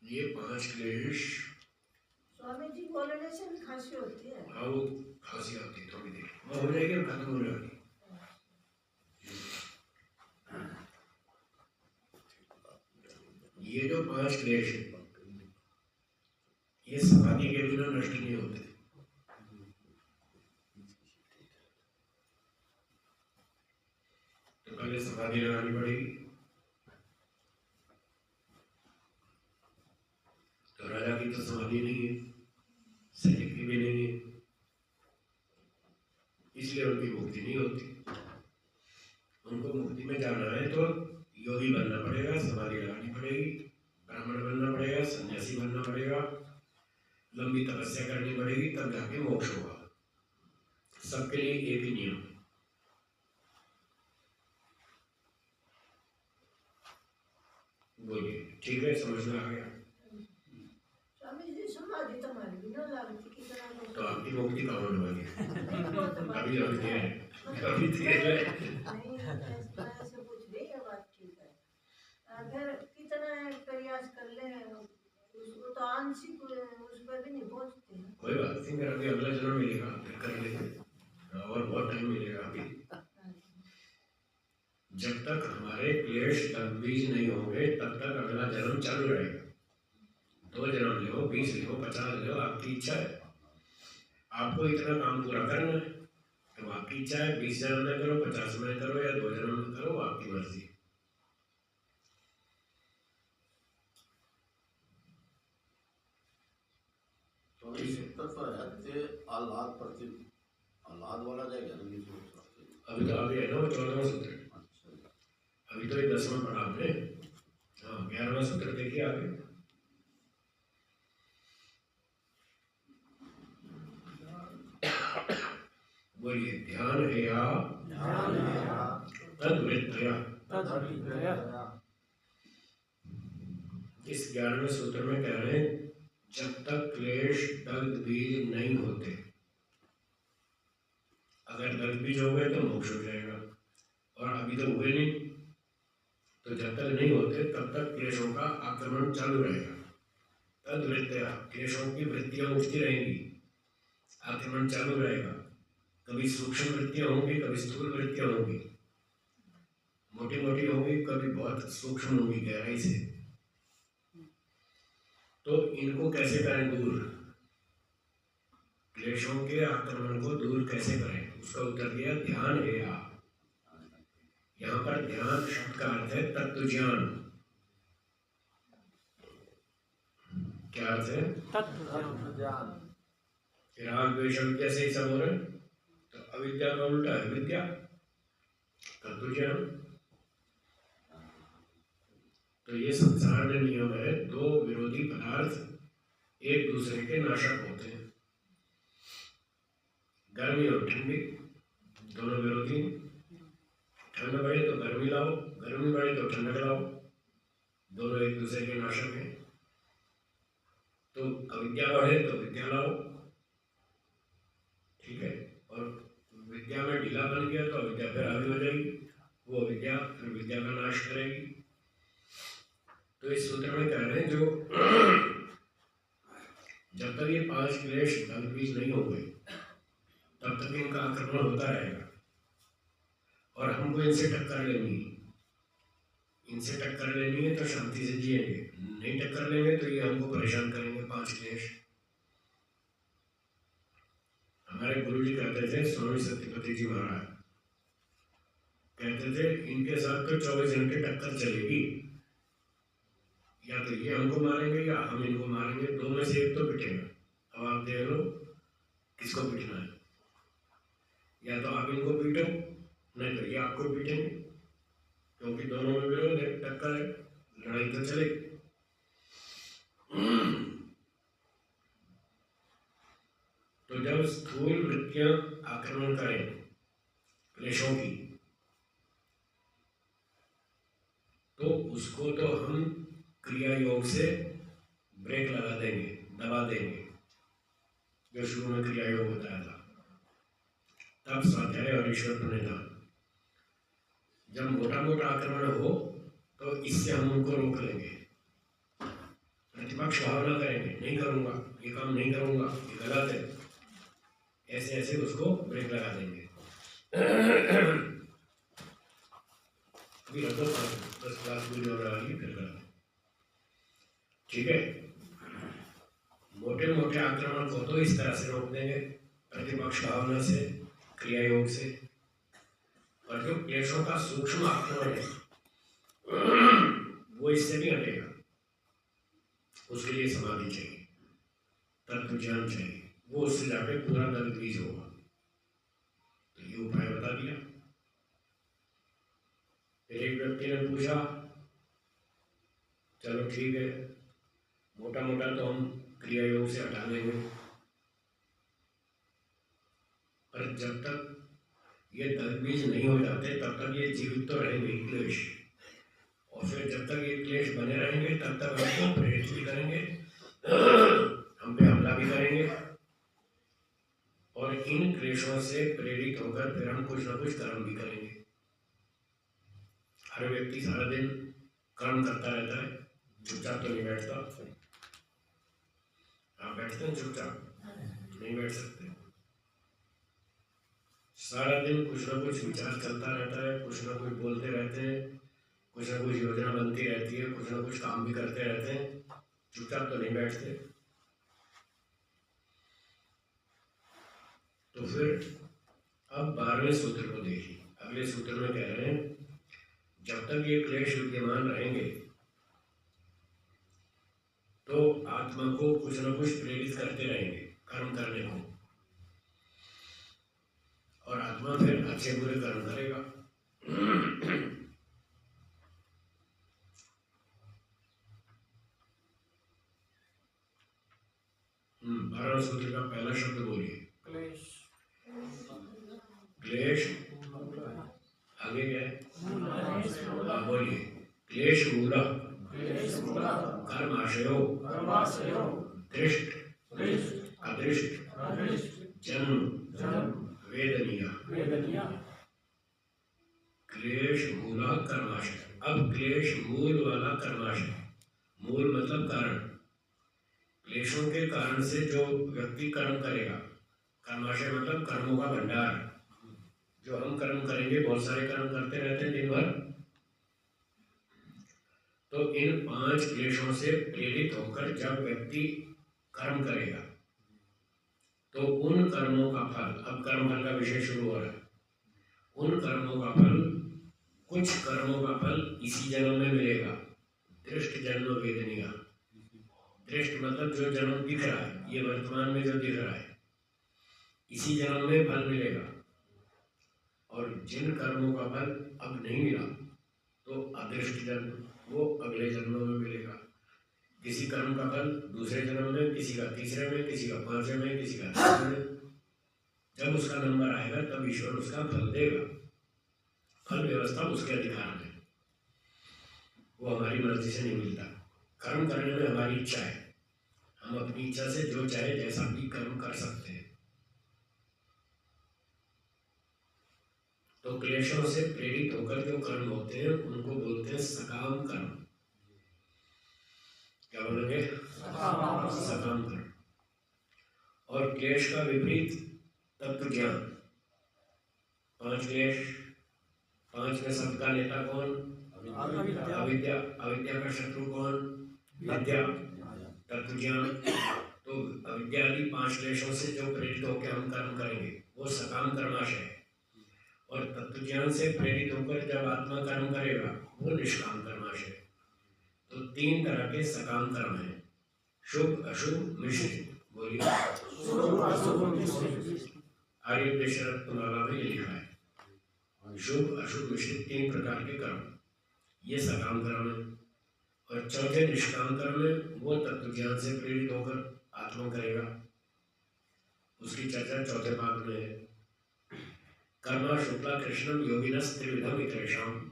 A: ये 5 क्लेश।
C: स्वामी जी बोलने से भी खांसी होती है।
A: हाँ, वो खांसी आती है थोड़ी देर, वो हो जाएगी और खत्म हो जाएगी। ये जो 5 क्लेश है ये समाधि के बिना नष्ट नहीं होते। तो पहले समाधि लगानी पड़ेगी। तो राजा की तो समाधि नहीं है, सैनिक की भी नहीं है, इसलिए उनकी मुक्ति नहीं होती। उनको मुक्ति में जाना है तो योगी बनना पड़ेगा, समाधि लगानी पड़ेगी, ब्राह्मण बनना पड़ेगा, सन्यासी बनना पड़ेगा, लंबी तपस्या करनी पड़ेगी, तब जाके मोक्ष होगा। सबके लिए एक ही नियम। बोलिए, ठीक है, समझ में आ गया?
C: स्वामी जी समाधि तुम्हारी बिना लगती की तरह
A: तो आपकी मुक्ति कहाँ होने वाली है? अभी
C: नहीं,
A: लगती है, अभी देर है।
C: ऐसे पूछ रही है, बात ठीक है। अगर कितना प्रयास कर ले उसको तो आंशिक उस पर भी नहीं पहुंचते हैं।
A: कोई बात नहीं, मेरा अभी अगला जन्म मिलेगा, फिर कर लेंगे और बहुत टाइम मिलेगा। अभी जब तक हमारे क्लेश बीज नहीं होंगे तब तक अगला जन्म चालू रहेगा। 2 जन्म लो, 20 लो, 50 लो, आपकी इच्छा है। आपको इतना काम पूरा करना है तो आपकी इच्छा है। 20 जन्म में करो, 50 में करो या 2 जन्म में करो, आपकी मर्जी।
E: तो इस उत्तर पर है ते आह्लाद प्रति आह्लाद वाला जाएगा ना बीच में।
A: अभी तो आगे है ना वो 14वां सूत्र।
E: अच्छा,
A: अभी तो ये 10वां पढ़ा आपने। हाँ, 11वां सूत्र देखिए आगे। बोलिए, ध्यान है या तद्वृत्तया। इस 11वें सूत्र में कह रहे हैं जब तक क्लेश दग्ध बीज नहीं होते, अगर दग्ध बीज हो गए तो मोक्ष हो जाएगा, और अभी तो हुए नहीं, तो जब तक नहीं होते तब तक क्लेशों का आक्रमण चालू रहेगा। तद्वृत्तया, क्लेशों की वृत्तियां उठती रहेंगी, आक्रमण चालू रहेगा। कभी सूक्ष्म वृत्तियां होंगी, कभी स्थूल वृत्तियां होंगी, मोटी मोटी होंगी, कभी बहुत सूक्ष्म होंगी गहराई से। तो इनको कैसे करें दूर? क्लेशों के आक्रमण को दूर कैसे करें? उसका उत्तर दिया ध्यान है या। यहाँ पर ध्यान शब्द का अर्थ है तत्व ज्ञान। क्या अर्थ है?
G: तत्व
D: ज्ञान।
A: राग द्वेष अविद्या से ही सब हो रहा है, तो अविद्या का उल्टा है विद्या, तत्व ज्ञान। तो ये संसार में नियम है, 2 विरोधी पदार्थ एक दूसरे के नाशक होते हैं। गर्मी और ठंडी दोनों विरोधी। ठंड बढ़े तो गर्मी लाओ, गर्मी बढ़े तो ठंडक लाओ, दोनों एक दूसरे के नाशक हैं। तो अविद्या बढ़े तो विद्या लाओ, ठीक है, और विद्या में ढीला बन गया तो अविद्या फिर आगे हो जाएगी, वो विद्या फिर विद्या का नाश करेगी। तो इस सूत्र में कह रहे हैं जो जब तक ये 5 क्लेश दग्ध बीज नहीं होंगे तब तक इनका आक्रमण होता रहेगा, और हमको इनसे टक्कर लेनी है। इनसे टक्कर लेनी है तो शांति से जिएंगे, नहीं टक्कर लेंगे तो ये हमको परेशान करेंगे 5 क्लेश। हमारे गुरु जी कहते थे, स्वामी सत्यपति जी महाराज कहते थे, इनके साथ तो 24 घंटे टक्कर चलेगी, या तो ये हमको मारेंगे या हम इनको मारेंगे, 2 में से एक तो पिटेगा। अब आप देख लो किसको पीटना है, या तो आप इनको पीटो, नहीं तो ये आपको पीटेंगे, क्योंकि दोनों में विरोध है, टक्कर है, लड़ाई तो चलेगी। तो जब स्थूल वृत्तियां आक्रमण करें क्लेशों की, तो उसको तो हम क्रिया योग से ब्रेक लगा देंगे, दबा देंगे, जो शुरू में क्रिया योग बताया था। तब स्वाध्याय और ईश्वर प्रणिधान। जब मोटा मोटा आक्रमण हो तो इससे हम उनको रोक लेंगे, प्रतिपक्ष भावना करेंगे, नहीं करूंगा, ये काम नहीं करूंगा, ये गलत है, ऐसे ऐसे उसको ब्रेक लगा देंगे। अभी रखो, 10 क्लास पूरी हो रही है, फिर करेंगे। ठीक है, मोटे मोटे आक्रमण को तो इस तरह से रोक देंगे, प्रतिपक्ष भावना से, क्रिया योग से। और जो क्लेशों का सूक्ष्म आक्रमण है वो इससे नहीं हटेगा। उसके लिए समाधि चाहिए, तत्व ज्ञान चाहिए, वो उससे जाके पूरा दर्द बीज होगा। तो ये उपाय बता दिया। फिर एक व्यक्ति ने पूछा, चलो ठीक है, मोटा मोटा तो हम क्रिया योग से हटा लेंगे, पर जब तक ये दर्द बीज नहीं हो जाते तब तक ये जीवित तो रहेंगे क्लेश, और फिर जब तक ये क्लेश बने रहेंगे तब तक हमको प्रेरित भी करेंगे, हम पे हमला भी करेंगे, और इन क्लेशों से प्रेरित होकर फिर हम कुछ ना कुछ कर्म भी करेंगे। हर व्यक्ति सारा दिन कर्म करता रहता है, चुपचाप तो नहीं बैठता। आप बैठते हैं चुपचाप? नहीं बैठ सकते। सारा दिन कुछ ना कुछ विचार चलता रहता है, कुछ ना कुछ बोलते रहते हैं, कुछ ना कुछ योजना बनती रहती है, कुछ ना कुछ काम भी करते रहते हैं, चुपचाप तो नहीं बैठते। तो फिर अब 12वें सूत्र को देखिए। अगले सूत्र में कह रहे हैं, जब तक ये क्लेश विद्यमान रहेंगे तो आत्मा को कुछ न कुछ प्रेरित करते रहेंगे कर्म करने को, और आत्मा फिर अच्छे बुरे कर्म करेगा। 12वें सूत्र का पहला शब्द बोलिए। क्लेश। आगे क्या है? आप बोलिए। क्लेश मूला कर्माशयो दृष्ट अदृष्ट जन्म वेदनीय। क्लेश मूला कर्माशय। अब क्लेश मूल वाला कर्माशय, मूल मतलब कारण, क्लेशों के कारण से जो व्यक्ति कर्म करेगा, कर्माशय मतलब कर्मों का भंडार, जो हम कर्म करेंगे, बहुत सारे कर्म करते रहते हैं दिन भर, तो इन 5 क्लेशों से प्रेरित होकर जब व्यक्ति कर्म करेगा तो उन कर्मों का फल, अब कर्म फल का विषय शुरू हो रहा है, उन कर्मों का फल, कुछ कर्मों का फल इसी जन्म में मिलेगा। दृष्ट जन्म वेदनीय। दृष्ट मतलब जो जन्म दिख रहा है, ये वर्तमान में जो दिख रहा है, इसी जन्म में फल मिलेगा। और जिन कर्मों का फल अब नहीं मिला तो अदृष्ट जन्म, वो अगले जन्मों में मिलेगा। किसी कर्म का फल दूसरे जन्म में, किसी का तीसरे में, किसी का 5वें में, किसी का 10वें में। जब उसका नंबर आएगा तब ईश्वर उसका फल देगा। फल व्यवस्था उसके अधिकार में, वो हमारी मर्जी से नहीं मिलता। कर्म करने में हमारी इच्छा है, हम अपनी इच्छा से जो चाहे जैसा भी कर्म कर सकते हैं। तो क्लेशों से प्रेरित होकर जो कर्म होते हैं उनको बोलते हैं सकाम कर्म। क्या बोलेंगे? सकाम कर्म। और क्लेश का विपरीत तत्व ज्ञान। 5 क्लेश, 5 में सबका नेता कौन? अविद्या। अविद्या का शत्रु कौन? विद्या। तत्व ज्ञान। तो अविद्या आदि 5 क्लेशों से जो प्रेरित होकर हम कर्म करेंगे वो सकाम कर्माशय है, और तत्व ज्ञान से प्रेरित होकर जब आत्मा कर्म करेगा वो निष्काम कर्माशय। तो 3 तरह के सकाम कर्म हैं, शुभ अशुभ मिश्रित। बोलिए। आर्य शरत्माला में ये लिखा है, शुभ अशुभ मिश्रित 3 प्रकार के कर्म, ये सकाम कर्म है। और चौथे निष्काम कर्म है, वो तत्व ज्ञान से प्रेरित होकर आत्मा करेगा। उसकी चर्चा चौथे भाग में है। कर्म शुक्ला कृष्णम योगिनस त्रिविधम इतरेषाम।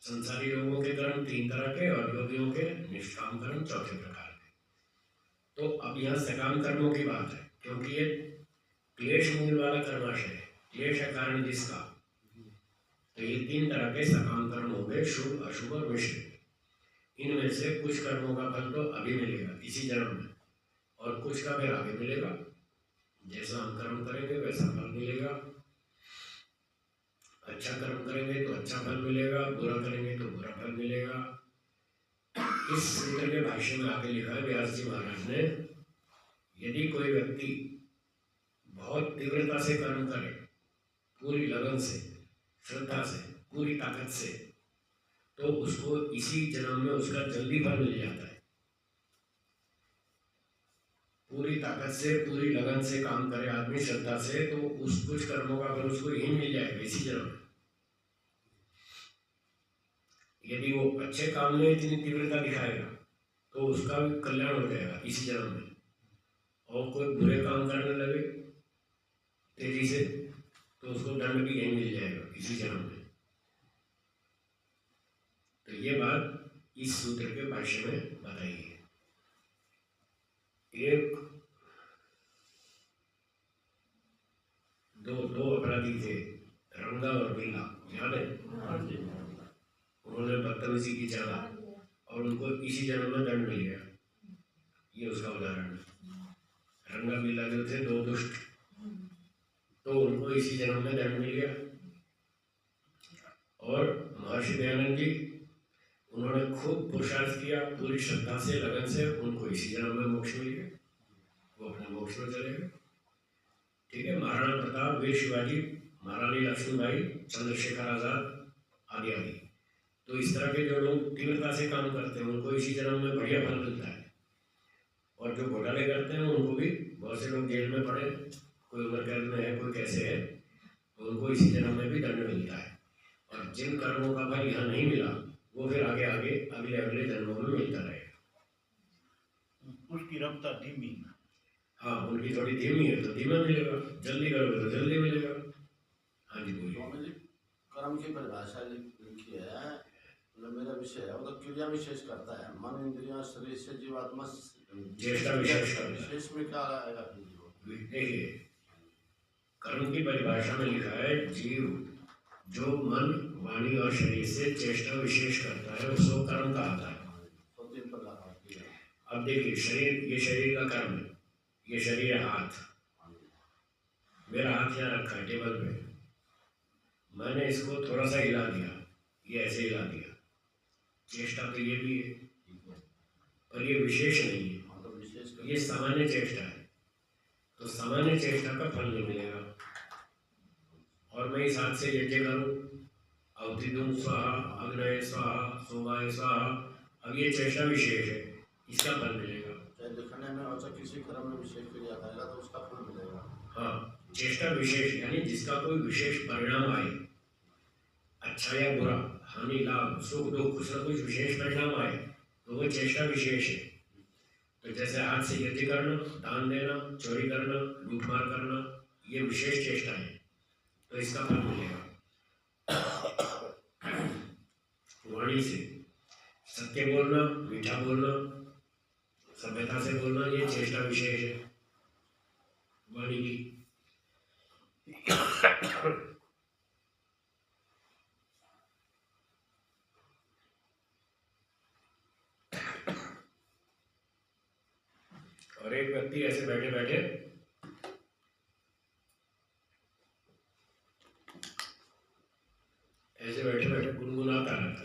A: संसारी लोगों के कर्म 3 तरह के और योगियों के निष्काम कर्म चौथे प्रकार के। तो अब यहाँ सकाम कर्मों की बात है, क्योंकि ये क्लेश मूल वाला कर्माशय है, क्लेश है कारण जिसका। तो ये 3 तरह के सकाम कर्म हो गए, शुभ अशुभ और मिश्रित। इनमें से कुछ कर्मों का फल तो अभी मिलेगा इसी जन्म में, और कुछ का फिर आगे मिलेगा। जैसा हम कर्म करेंगे वैसा फल मिलेगा। अच्छा कर्म करेंगे तो अच्छा फल मिलेगा, बुरा करेंगे तो बुरा फल मिलेगा। इस सूत्र के भाष्य में आगे लिखा है व्यास जी महाराज ने, यदि कोई व्यक्ति बहुत तीव्रता से कर्म करे, पूरी लगन से, श्रद्धा से, पूरी ताकत से, तो उसको इसी जन्म में उसका जल्दी फल मिल जाता है। पूरी ताकत से, पूरी लगन से काम करे आदमी, श्रद्धा से, तो उस कुछ कर्मों का फल उसको यही मिल जाएगा इसी जन्म में। यदि वो अच्छे काम में इतनी तीव्रता दिखाएगा तो उसका भी कल्याण हो जाएगा इसी जन्म में, और कोई बुरे काम करने लगे तेजी से तो उसको दंड भी यही मिल जाएगा इसी जन्म में। तो ये बात इस सूत्र के भाष्य में बताई है। एक दो अपराधी थे, रंगा और बिल्ला, याद है? उन्होंने बदतमीजी की ज्यादा और उनको इसी जन्म में दंड मिल गया। ये उसका उदाहरण है। रंगा बिल्ला जो थे दो दुष्ट, तो उनको इसी जन्म में दंड मिल गया। और महर्षि दयानंद जी, उन्होंने खूब पुरुषार्थ किया, पूरी श्रद्धा से, लगन से, उनको इसी जन्म में मोक्ष मिल गया, वो अपने मोक्ष में चले गए। ठीक है। महाराणा प्रताप, वीर शिवाजी, महारानी लक्ष्मीबाई, चंद्रशेखर आजाद आदि आदि, तो इस तरह के जो लोग तीव्रता से काम करते हैं उनको इसी जन्म में बढ़िया फल मिलता है। और जो घोटाले करते हैं उनको भी, बहुत से लोग जेल में पड़े, कोई उम्र कैद में है, कोई कैसे है, तो उनको इसी जन्म में भी दंड मिलता है। और जिन कर्मों का फल यहाँ नहीं मिला वो फिर आगे आगे अगले अगले जन्मों में मिलता रहेगा।
B: उसकी रफ्तार धीमी।
A: हाँ, उनकी थोड़ी धीमी है तो धीमा मिलेगा, जल्दी करोगे तो जल्दी मिलेगा। हाँ जी बोलिए।
E: स्वामी जी, कर्म की परिभाषा लिखी है, मतलब मेरा विषय है, वो तो क्रिया विशेष करता है, मन, इंद्रियां, शरीर से जीवात्मा
A: चेष्टा विशेष करता है।
E: विशेष में क्या आएगा?
A: देखिए, कर्म की परिभाषा में लिखा है, जीव जो मन, वाणी और शरीर से चेष्टा विशेष करता है उसको कर्म कहता है। अब देखिए, शरीर, ये शरीर का कर्म है, ये शरीर है हाथ, मेरा हाथ यहाँ रखा है टेबल पे, मैंने इसको थोड़ा सा हिला दिया, ये ऐसे हिला दिया, चेष्टा तो ये भी है, पर ये विशेष नहीं है, ये सामान्य चेष्टा है, तो सामान्य चेष्टा का फल नहीं मिलेगा। और मैं इस हाथ से यज्ञ करूं, अवधि दूं स्वाहा, अग्नय स्वाहा, सोमाय स्वाहा, अब ये चेष्टा विशेष है, इसका फल मिलेगा।
E: दिखने में और किसी कर्म में विशेष क्रिया करेगा तो उसका फल मिलेगा।
A: हाँ, चेष्टा विशेष यानी जिसका कोई विशेष परिणाम आए, अच्छा या बुरा, हानि लाभ, सुख दुख, कुछ न कुछ विशेष परिणाम आए तो वो चेष्टा विशेष है। तो जैसे हाथ से यज्ञ करना, दान देना, चोरी करना, लूटमार करना, ये विशेष चेष्टा है, तो इसका फल मिलेगा। वाणी से सत्य बोलना, मीठा बोलना, सभ्यता से बोलना, ये चेष्टा विशेष है वाणी की। और एक व्यक्ति ऐसे बैठे बैठे गुनगुनाता रहता,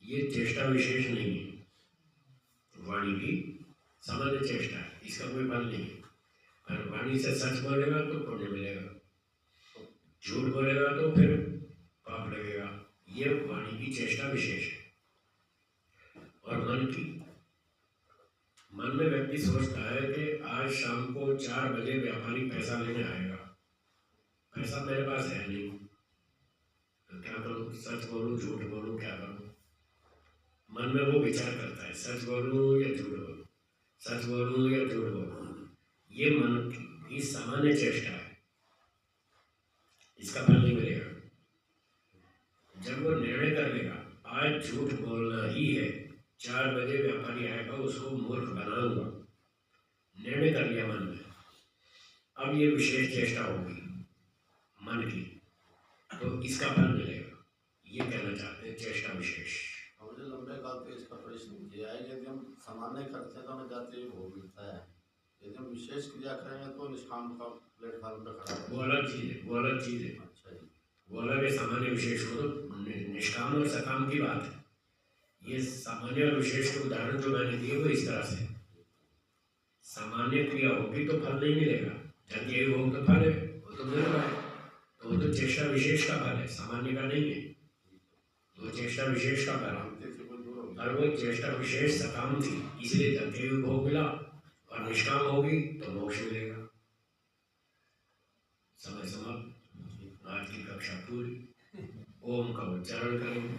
A: ये चेष्टा विशेष नहीं है, वाणी की सामान्य चेष्टा है, इसका कोई फल नहीं है। और वाणी से सच बोलेगा तो पुण्य मिलेगा, झूठ बोलेगा तो फिर पाप लगेगा, ये वाणी की चेष्टा विशेष है। और मन में व्यक्ति सोचता है कि आज शाम को 4 बजे व्यापारी पैसा लेने आएगा, पैसा मेरे पास है नहीं, तो क्या करूं, सच बोलूं, झूठ बोलूं, क्या करूं? मन में वो विचार करता है, सच बोलूं या झूठ बोलूं, सच बोलूं या झूठ बोलूं। ये मन की सामान्य चेष्टा है, इसका फल नहीं मिलेगा। जब वो निर्णय कर लेगा आज झूठ बोलना ही है, 4 बजे व्यापारी आएगा, उसको मूर्ख बनाऊंगा, निर्णय कर लिया मन में, अब ये विशेष चेष्टा होगी मन की, तो इसका फल मिलेगा। ये कहना चाहते हैं चेष्टा विशेष।
E: मुझे लंबे काल पे इसका प्रश्न किया है, यदि हम सामान्य करते हैं तो हमें जाते ही भोग मिलता है, यदि विशेष क्रिया करेंगे तो निष्काम का प्लेटफॉर्म पे खड़ा
A: वो
E: है।
A: अलग चीज है, वो अलग चीज है।
E: अच्छा जी।
A: वो अलग है, सामान्य विशेष हो तो निष्काम और सकाम की बात है। ये सामान्य और विशेष के उदाहरण जो मैंने दिए वो इस तरह से, सामान्य क्रिया होगी तो फल नहीं मिलेगा, जबकि वो तो फल है, वो तो मिल रहा है, तो वो तो चेष्टा विशेष का फल है, सामान्य का नहीं है, वो चेष्टा विशेष का फल है। और वो चेष्टा विशेष सकाम थी, इसलिए जबकि भोग मिला, और निष्काम होगी तो मोक्ष मिलेगा। समय समाप्त। आज की कक्षा पूरी। ओम का उच्चारण करेंगे।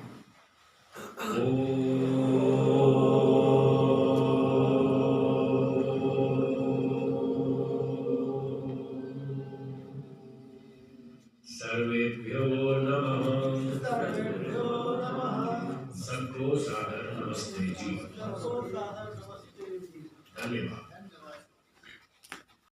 A: सर्वेभ्यो नमः। सबको सादर नमस्ते जी। धन्यवाद।